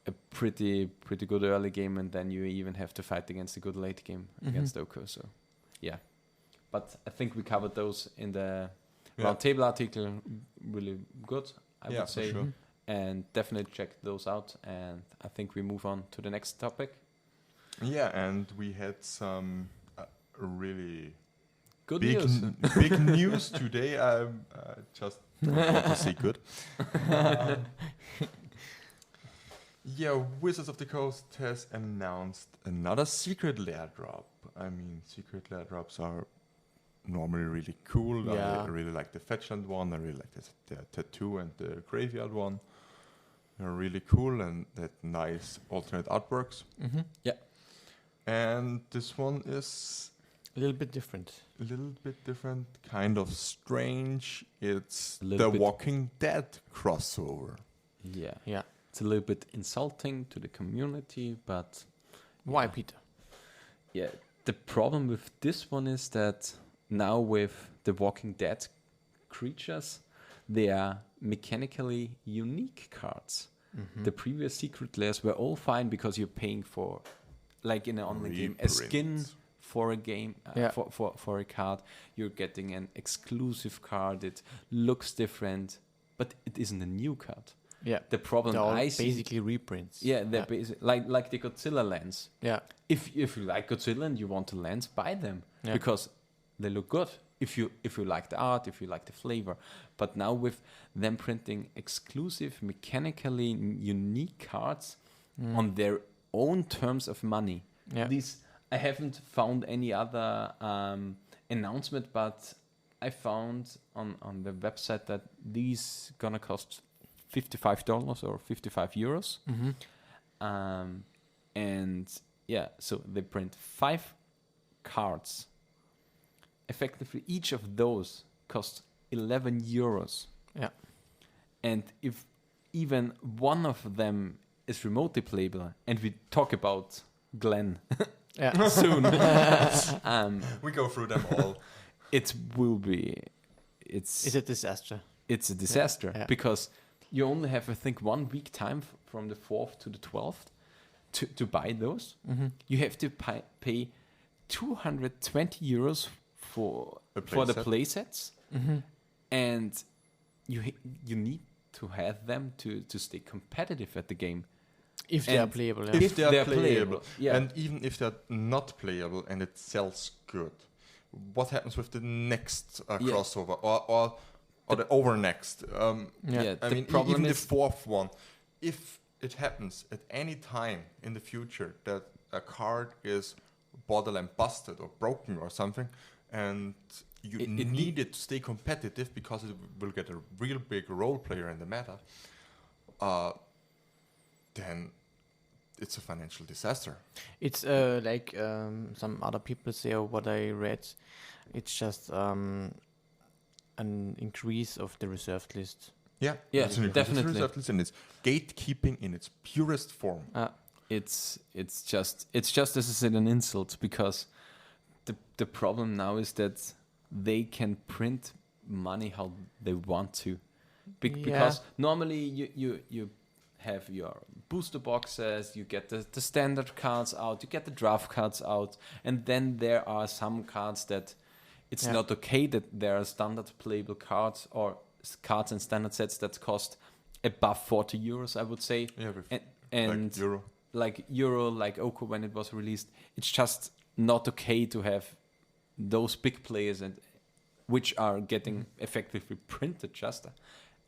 a pretty good early game, and then you even have to fight against a good late game against Oko. So yeah, but I think we covered those in the roundtable article. Really good, I would say, sure. And definitely check those out. And I think we move on to the next topic. Yeah, and we had some really good big news today. I just want to say good. Wizards of the Coast has announced another Secret Lair drop. I mean, Secret Lair drops are normally really cool. I really like the Fetchland one. I really like the Tattoo and the Graveyard one. They're really cool and that nice alternate artworks. Yeah. And this one is a little bit different. Kind of strange. It's the Walking Dead crossover. Yeah. It's a little bit insulting to the community, but why, Peter? Yeah, the problem with this one is that now with the Walking Dead creatures, they are mechanically unique cards. The previous Secret Lairs were all fine because you're paying for, like in an online game, a skin for a game, for a card. You're getting an exclusive card. It looks different, but it isn't a new card. Yeah, the problem they're all I see, basically reprints. yeah, they're like the Godzilla lands. Yeah, If you like Godzilla and you want the lands, buy them because they look good. If you like the art, if you like the flavor. But now with them printing exclusive, mechanically unique cards on their own terms of money. Yeah. These I haven't found any other announcement, but I found on the website that these gonna cost $55 or €55. And yeah, so they print 5 cards. Effectively, each of those costs €11. Yeah. And if even one of them is remotely playable, and we talk about Glenn soon, we go through them all. It will be. It's a disaster. It's a disaster because you only have, I think, 1 week time from the 4th to the 12th to buy those. You have to pay €220 for the play sets, and you need to have them to stay competitive at the game. If they are playable. Yeah. If they are playable. Yeah. And even if they're not playable and it sells good, what happens with the next crossover or the over next? I mean, even the 4th one, if it happens at any time in the future that a card is borderline busted or broken or something, and you need it to stay competitive because it will get a real big role player in the meta, then it's a financial disaster. It's like some other people say, or what I read, it's just an increase of the reserved list. Yeah, definitely. Reserved list, and it's gatekeeping in its purest form. It's just as I said, an insult, because the problem now is that they can print money how they want to, because normally you have your booster boxes, you get the standard cards out, you get the draft cards out, and then there are some cards that it's not okay that there are standard playable cards or cards and standard sets that cost above €40, I would say. Yeah, and like Euro, like Oko when it was released, it's just not okay to have those big players and which are getting effectively printed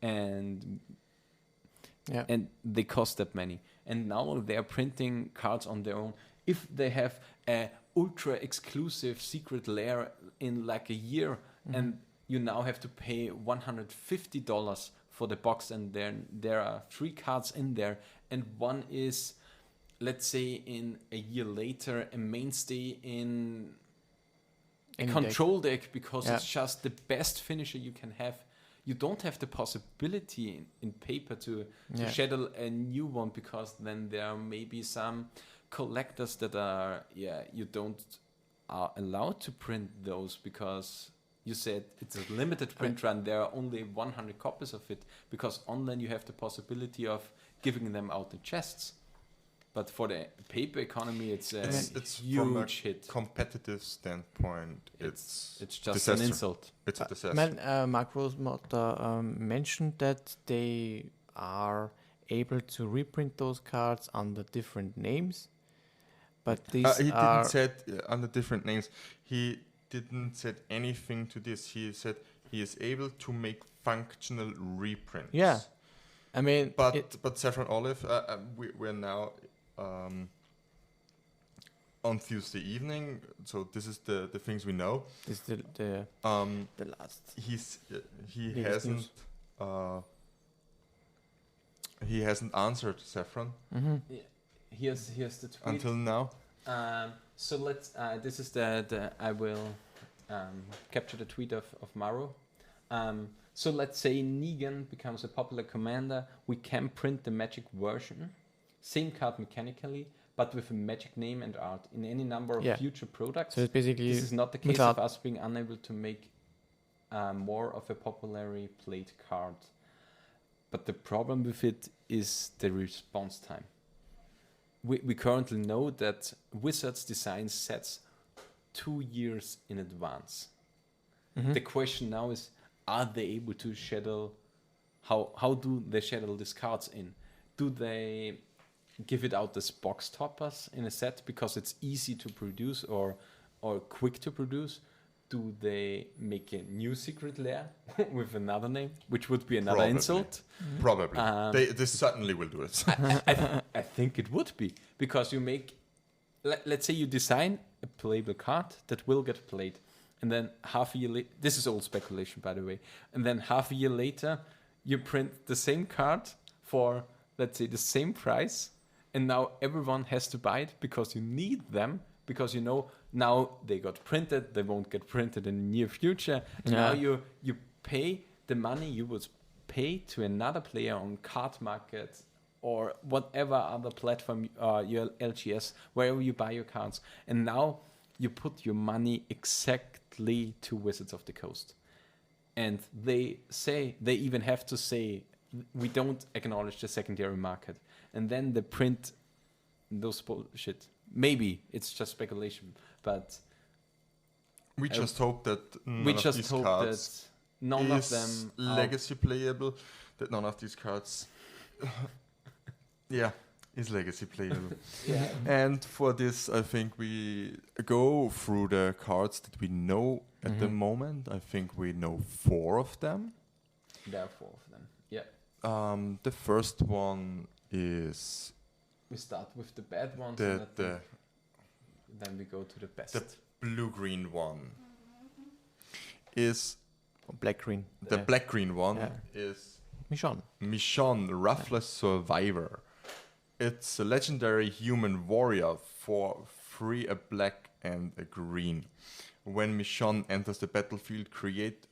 and they cost that many. And now they're printing cards on their own. If they have a ultra exclusive Secret Lair in like a year, and you now have to pay $150 for the box, and then there are 3 cards in there, and one is, let's say, in a year later, a mainstay in a control deck because it's just the best finisher you can have. You don't have the possibility in paper to schedule a new one, because then there are maybe some collectors that are you don't are allowed to print those, because you said it's a limited print run. There are only 100 copies of it, because online you have the possibility of giving them out in chests. But for the paper economy, it's huge from a hit. Competitive standpoint, it's just disaster. an insult. It's a disaster. Mark Rosemotter mentioned that they are able to reprint those cards under different names, but these he didn't said under different names. He didn't said anything to this. He said he is able to make functional reprints. Yeah, I mean, but Saffron Olive, we're now on Tuesday evening, so this is the things we know. This is the last. He hasn't answered Saffron. Here's the tweet until now. So let's. This is I will capture the tweet of Maro. So let's say Negan becomes a popular commander. We can print the Magic version, same card mechanically, but with a Magic name and art in any number of future products. So it's basically this is not the case of us being unable to make more of a popularly played card. But the problem with it is the response time. We currently know that Wizards designs sets 2 years in advance. The question now is, are they able to schedule? How do they schedule these cards in? Do they give it out as box toppers in a set because it's easy to produce or quick to produce? Do they make a new Secret Lair with another name, which would be another insult? Probably. They certainly will do it. I think it would be, because you make, let's say you design a playable card that will get played, and then half a year later, this is all speculation by the way, and then half a year later you print the same card for, let's say, the same price, and now everyone has to buy it because you need them, because you know now they got printed, they won't get printed in the near future. And now you pay the money you would pay to another player on card market or whatever other platform, your LGS, wherever you buy your cards. And now you put your money exactly to Wizards of the Coast. And they even have to say, we don't acknowledge the secondary market. And then they print those bullshit. Maybe it's just speculation, but we just hope that none of them legacy playable. That none of these cards, is legacy playable. And for this, I think we go through the cards that we know at the moment. I think we know 4 of them. There are 4 of them. Yeah. The first one is. We start with the bad ones, then we go to the best. The blue-green one is black-green. The black-green one is Michonne, Ruthless Survivor. It's a legendary human warrior for 3, a black and a green. When Michonne enters the battlefield, create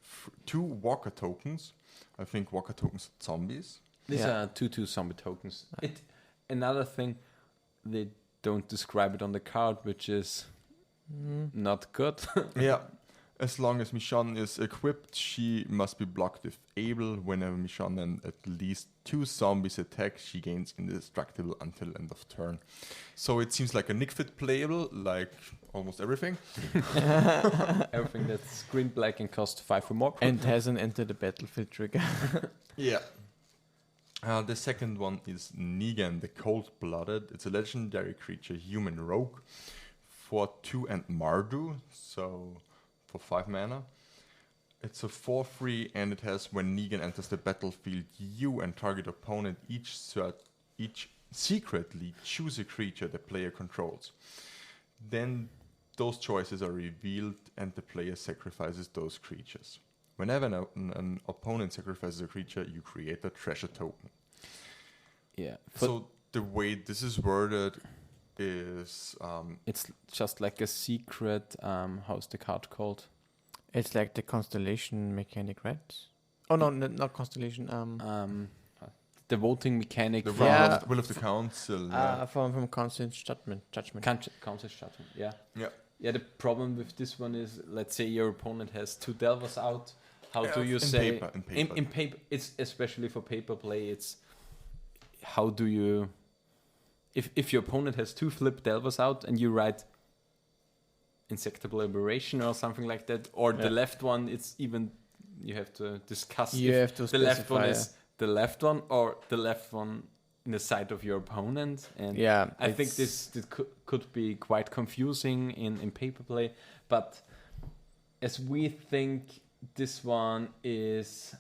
2 walker tokens. I think walker tokens are zombies. These are 2/2 zombie tokens. Another thing, they don't describe it on the card, which is not good. As long as Michonne is equipped, she must be blocked if able. Whenever Michonne and at least 2 zombies attack, she gains indestructible until end of turn. So it seems like a Nickfit playable, like almost everything. Everything that's green, black, and costs 5 or more. And has an enter the battlefield trigger. The second one is Negan, the Cold-Blooded. It's a legendary creature, human rogue, for 2 and Mardu, so for 5 mana. It's a 4/3, and it has, when Negan enters the battlefield, you and target opponent each secretly choose a creature the player controls. Then those choices are revealed, and the player sacrifices those creatures. Whenever an opponent sacrifices a creature, you create a treasure token. So the way this is worded is... it's just like a secret... how's the card called? It's like the constellation mechanic, right? Oh, no, not constellation. The voting mechanic. The will of the council. From constant judgment. Constant judgment, Yeah, the problem with this one is, let's say your opponent has 2 Delvers out. How do you say... In paper, it's especially for paper play, it's... How do you... If your opponent has 2 flip Delvers out and you write Insectable Aberration or something like that, or the left one, it's even... You have to discuss if the left one is the left one or the left one in the side of your opponent. And I think this could be quite confusing in paper play. But as we think this one is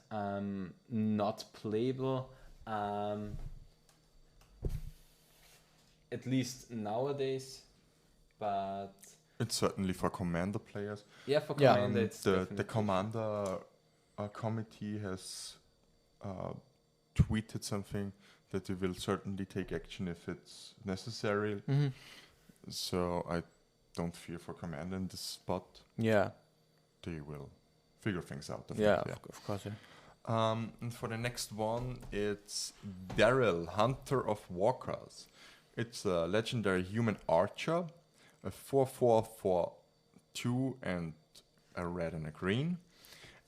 not playable, at least nowadays, but... It's certainly for commander players. Yeah, for commander. It's the commander committee has tweeted something that they will certainly take action if it's necessary. So I don't fear for commander in this spot. They will figure things out. Of course. And for the next one, it's Daryl, Hunter of Walkers. It's a legendary human archer, a 4/4 for 2 and a red and a green.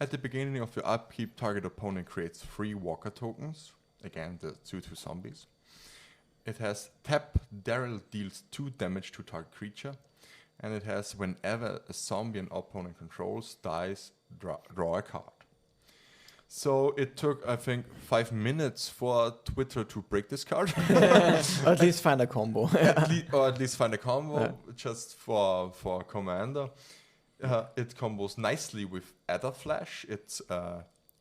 At the beginning of your upkeep, target opponent creates 3 walker tokens. Again, the 2/2 zombies. It has tap, Daryl deals 2 damage to target creature. and it has whenever a zombie an opponent controls dies, draw a card. So it took, I think, 5 minutes for Twitter to break this card. Or at least find a combo. or at least find a combo just for Commander. It combos nicely with Adder Flash. It's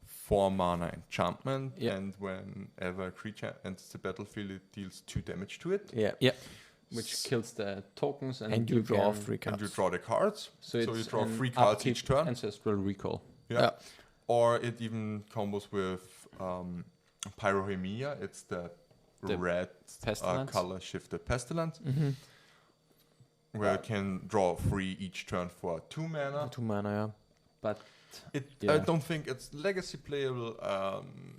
4 mana enchantment, and whenever a creature enters the battlefield, it deals 2 damage to it. Yeah. Which kills the tokens, and you draw 3 cards. And you draw the cards. So you draw 3 cards upkeep each turn. Ancestral Recall. Yeah. Or it even combos with Pyrohemia. It's the red color shifted Pestilence. Where it can draw 3 each turn for 2 mana. 2 mana, yeah. But I don't think it's legacy playable.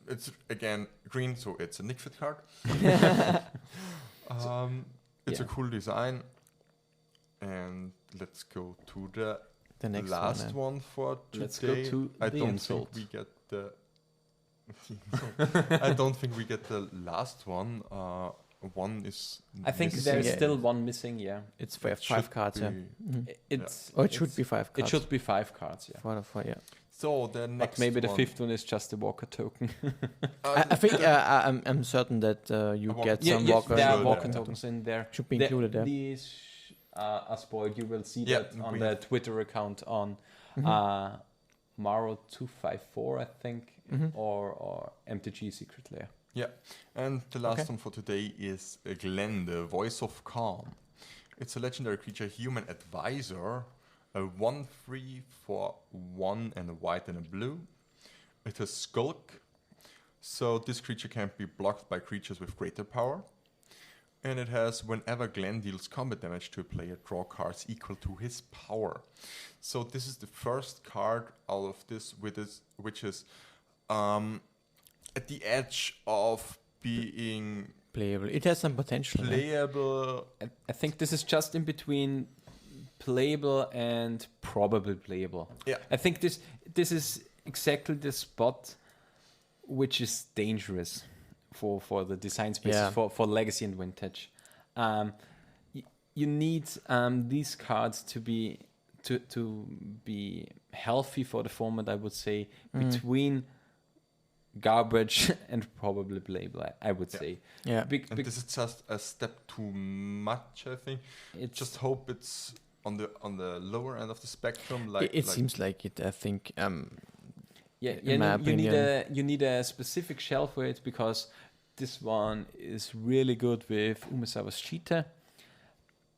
It's again green, so it's a Nickfit card. It's a cool design. And let's go to the next last one for today. Let's go to I the don't insult. think we get the. I don't think we get the last one. One is. I think missing. there's still one missing. Yeah, it's 5 cards. Yeah. It should be 5 cards. It should be 5 cards. Yeah. Yeah. So the next. But maybe the one. 5th one is just a Walker token. I think I'm certain that you get some Walker. There are Sure, Walker yeah. tokens in there. Should be included there. These are spoiled. You will see that on the Twitter account on Maro254, I think, or MTG Secret Lair. Yeah, and the last one for today is Glenn, the Voice of Calm. It's a legendary creature, human advisor, a 1/3 for 1 and a white and a blue. It has Skulk, so this creature can't be blocked by creatures with greater power. And it has, whenever Glenn deals combat damage to a player, draw cards equal to his power. So this is the first card out of this, which is at the edge of being playable. It has some potential. Playable. I think this is just in between playable and probably playable. Yeah. I think this is exactly the spot which is dangerous for the design spaces, for legacy and vintage. You need these cards to be healthy for the format, I would say, between garbage and probably playable, I would say. Yeah. And this is just a step too much, I think. Just hope it's on the lower end of the spectrum. It seems like it, I think. You need a specific shell for it, because this one is really good with Umezawa's Cheetah.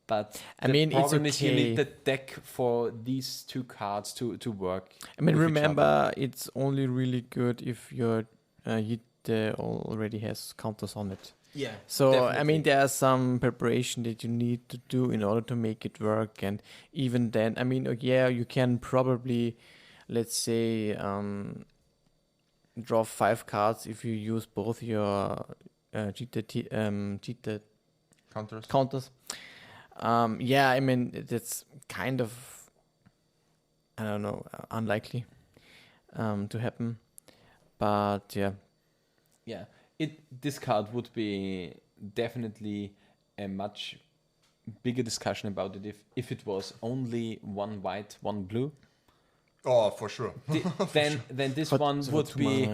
But the problem is you need the deck for these 2 cards to work. I mean, remember, it's only really good if your Yitte already has counters on it. Yeah. So, definitely. I mean, there's some preparation that you need to do in order to make it work. And even then, I mean, you can probably, let's say, draw 5 cards if you use both your Yitte counters. I mean, that's kind of, I don't know, unlikely to happen. But yeah, this card would be definitely a much bigger discussion about it if it was only 1 white, 1 blue. Oh, for sure. Then this one would be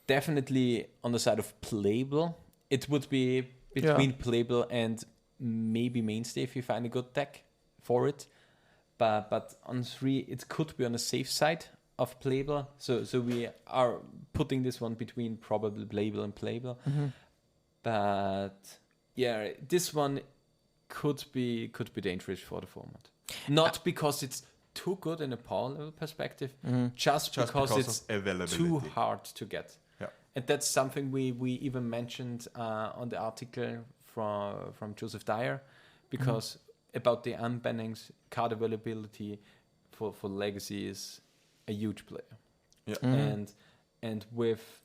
definitely on the side of playable. It would be between playable and maybe mainstay if you find a good deck for it. But on 3, it could be on the safe side of playable. So we are putting this one between probably playable and playable. But yeah, this one could be dangerous for the format. Not because it's too good in a power level perspective, just because it's too hard to get. Yeah. And that's something we even mentioned on the article from Joseph Dyer, because about the unbannings, card availability for Legacy is a huge player. Yeah. And with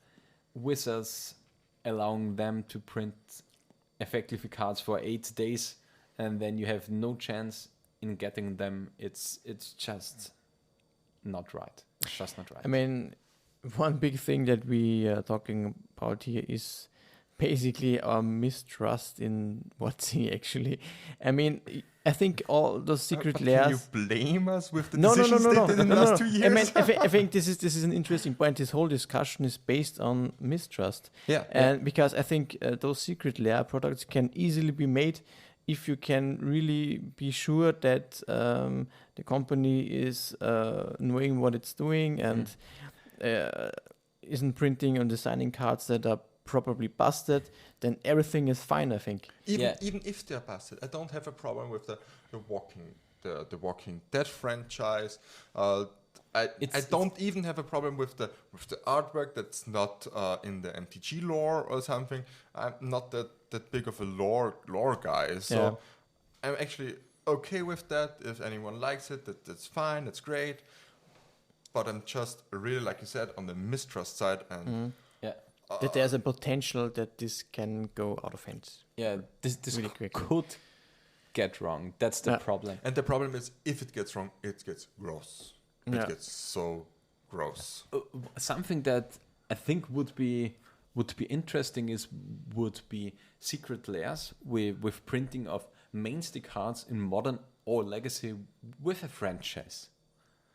Wizards allowing them to print effectively cards for 8 days, and then you have no chance in getting them, it's just not right. It's just not right. I mean, one big thing that we are talking about here is basically our mistrust in WotC actually. I mean, I think all those secret Can layers. you blame us with the No, decisions they did in the last 2 years? I think this is an interesting point. This whole discussion is based on mistrust. And because I think those secret layer products can easily be made if you can really be sure that the company is knowing what it's doing and isn't printing and designing cards that are probably busted, then everything is fine, I think. Even if they're busted, I don't have a problem with the Walking Dead franchise. I don't even have a problem with the artwork that's not in the MTG lore or something. I'm not that big of a lore guy, so I'm actually okay with that. If anyone likes it, that's fine, that's great. But I'm just really, like you said, on the mistrust side, and that there's a potential that this can go out of hands. Yeah, this really could get wrong. That's the problem. And the problem is, if it gets wrong, it gets gross. It gets so gross. Something that I think would be interesting would be secret layers with printing of mainstay cards in Modern or Legacy with a franchise.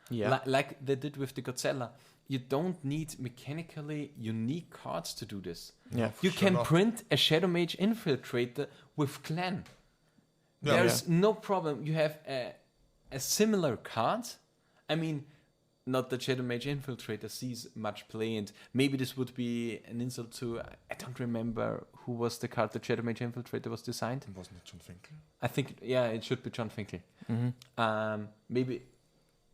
Yeah, like they did with the Godzilla. You don't need mechanically unique cards to do this. Yeah, you can print a Shadow Mage Infiltrator with Clan. There's no problem. You have a similar card. I mean, not that Shadow Mage Infiltrator sees much play, and maybe this would be an insult to... I don't remember who was the card that Shadow Mage Infiltrator was designed. Wasn't it John Finkel? I think, it should be John Finkel. Mm-hmm. Maybe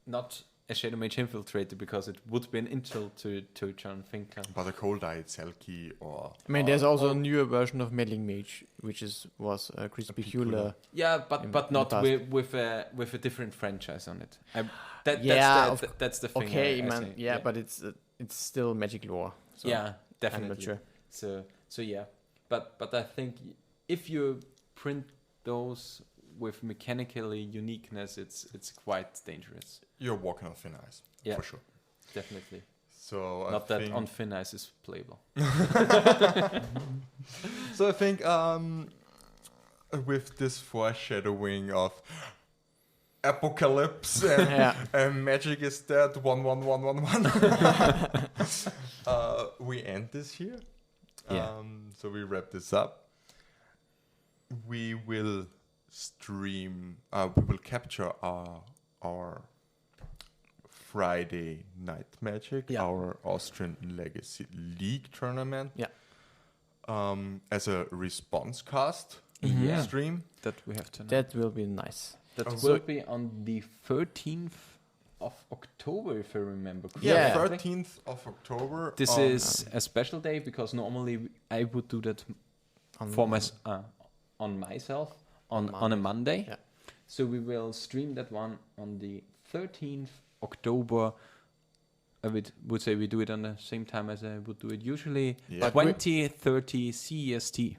not a Shadow Mage Infiltrator, because it would be an insult to John Finkel. But a Cold-Eyed Selkie or... I mean, there's also a newer version of Meddling Mage, which was Crispy Cooler. Yeah, but not with a different franchise on it. That's the thing. Okay, man. Yeah, but it's still Magic lore. So yeah, definitely. I'm not sure. So yeah, but I think if you print those with mechanically uniqueness, it's quite dangerous. You're walking on thin ice, for sure. Definitely. So not that on thin ice is playable. So I think with this foreshadowing of apocalypse and magic is dead 11111, we end this here. So we wrap this up. We will stream. We will capture our Friday Night Magic, our Austrian Legacy League tournament. As a response cast stream. That we have to know. That will be nice. That will be on the 13th of October, if I remember correctly. Yeah, 13th of October. This is a special day, because normally I would do that on myself on a Monday. Yeah. So we will stream that one on the 13th October. I would say we do it on the same time as I would do it usually. 20:30 CEST.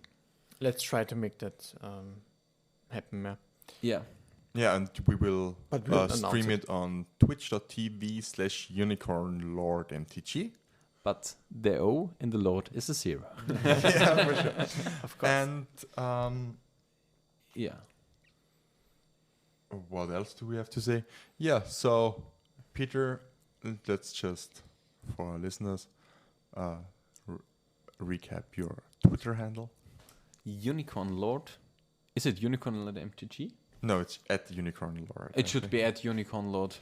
Let's try to make that happen. Yeah. Yeah, and we will we'll stream it on twitch.tv/unicornlordmtg. But the O in the Lord is a 0. Yeah, for sure. Of course. And yeah. What else do we have to say? Yeah, so Peter, let's just, for our listeners, recap your Twitter handle. Unicorn Lord. Is it Unicorn Lord MTG? No, it's at Unicorn Lord. It should be at Unicorn Lord.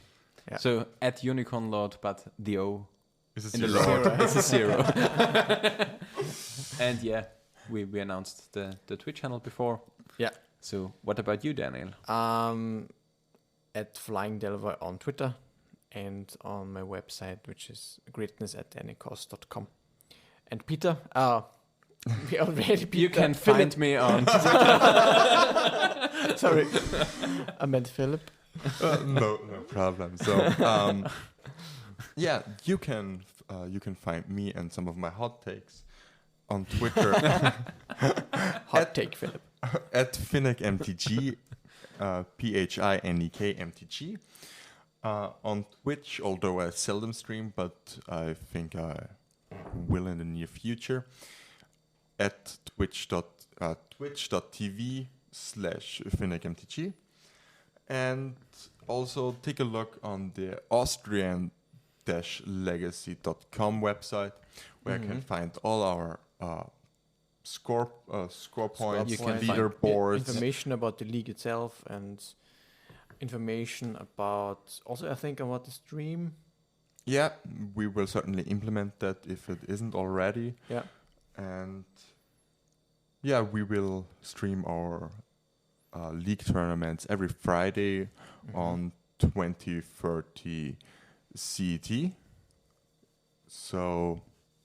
Yeah. So at Unicorn Lord, but the O is in the Lord is a 0. And yeah, we announced the Twitch channel before. Yeah. So what about you, Daniel? At Flying Delver on Twitter and on my website, which is greatness@anycost.com. And Peter, we already Peter. You can find me on. Sorry, I meant Philip. No problem. So yeah, you can find me and some of my hot takes on Twitter. Hot take, Philip. At PhinikMTG, PhinikMTG. On Twitch, although I seldom stream, but I think I will in the near future. at twitch.tv/FinnickMTG. And also take a look on the Austrian-legacy.com website, where you can find all our score points, You can leaderboards. find information about the league itself and information about also I think about the stream. Yeah, we will certainly implement that if it isn't already. Yeah. And yeah, we will stream our league tournaments every Friday on 2030 CET. So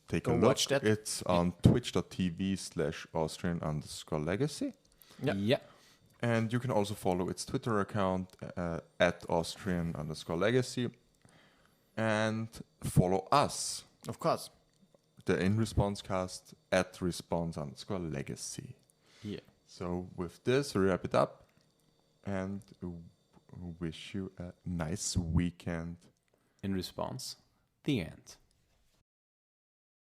take Go a look. watch that. It's on twitch.tv/Austrian_legacy. Yeah. Yeah. And you can also follow its Twitter account at Austrian_legacy. And follow us, Of course. the In Response cast at response_legacy. Yeah. So with this, we wrap it up and wish you a nice weekend. In response, the end.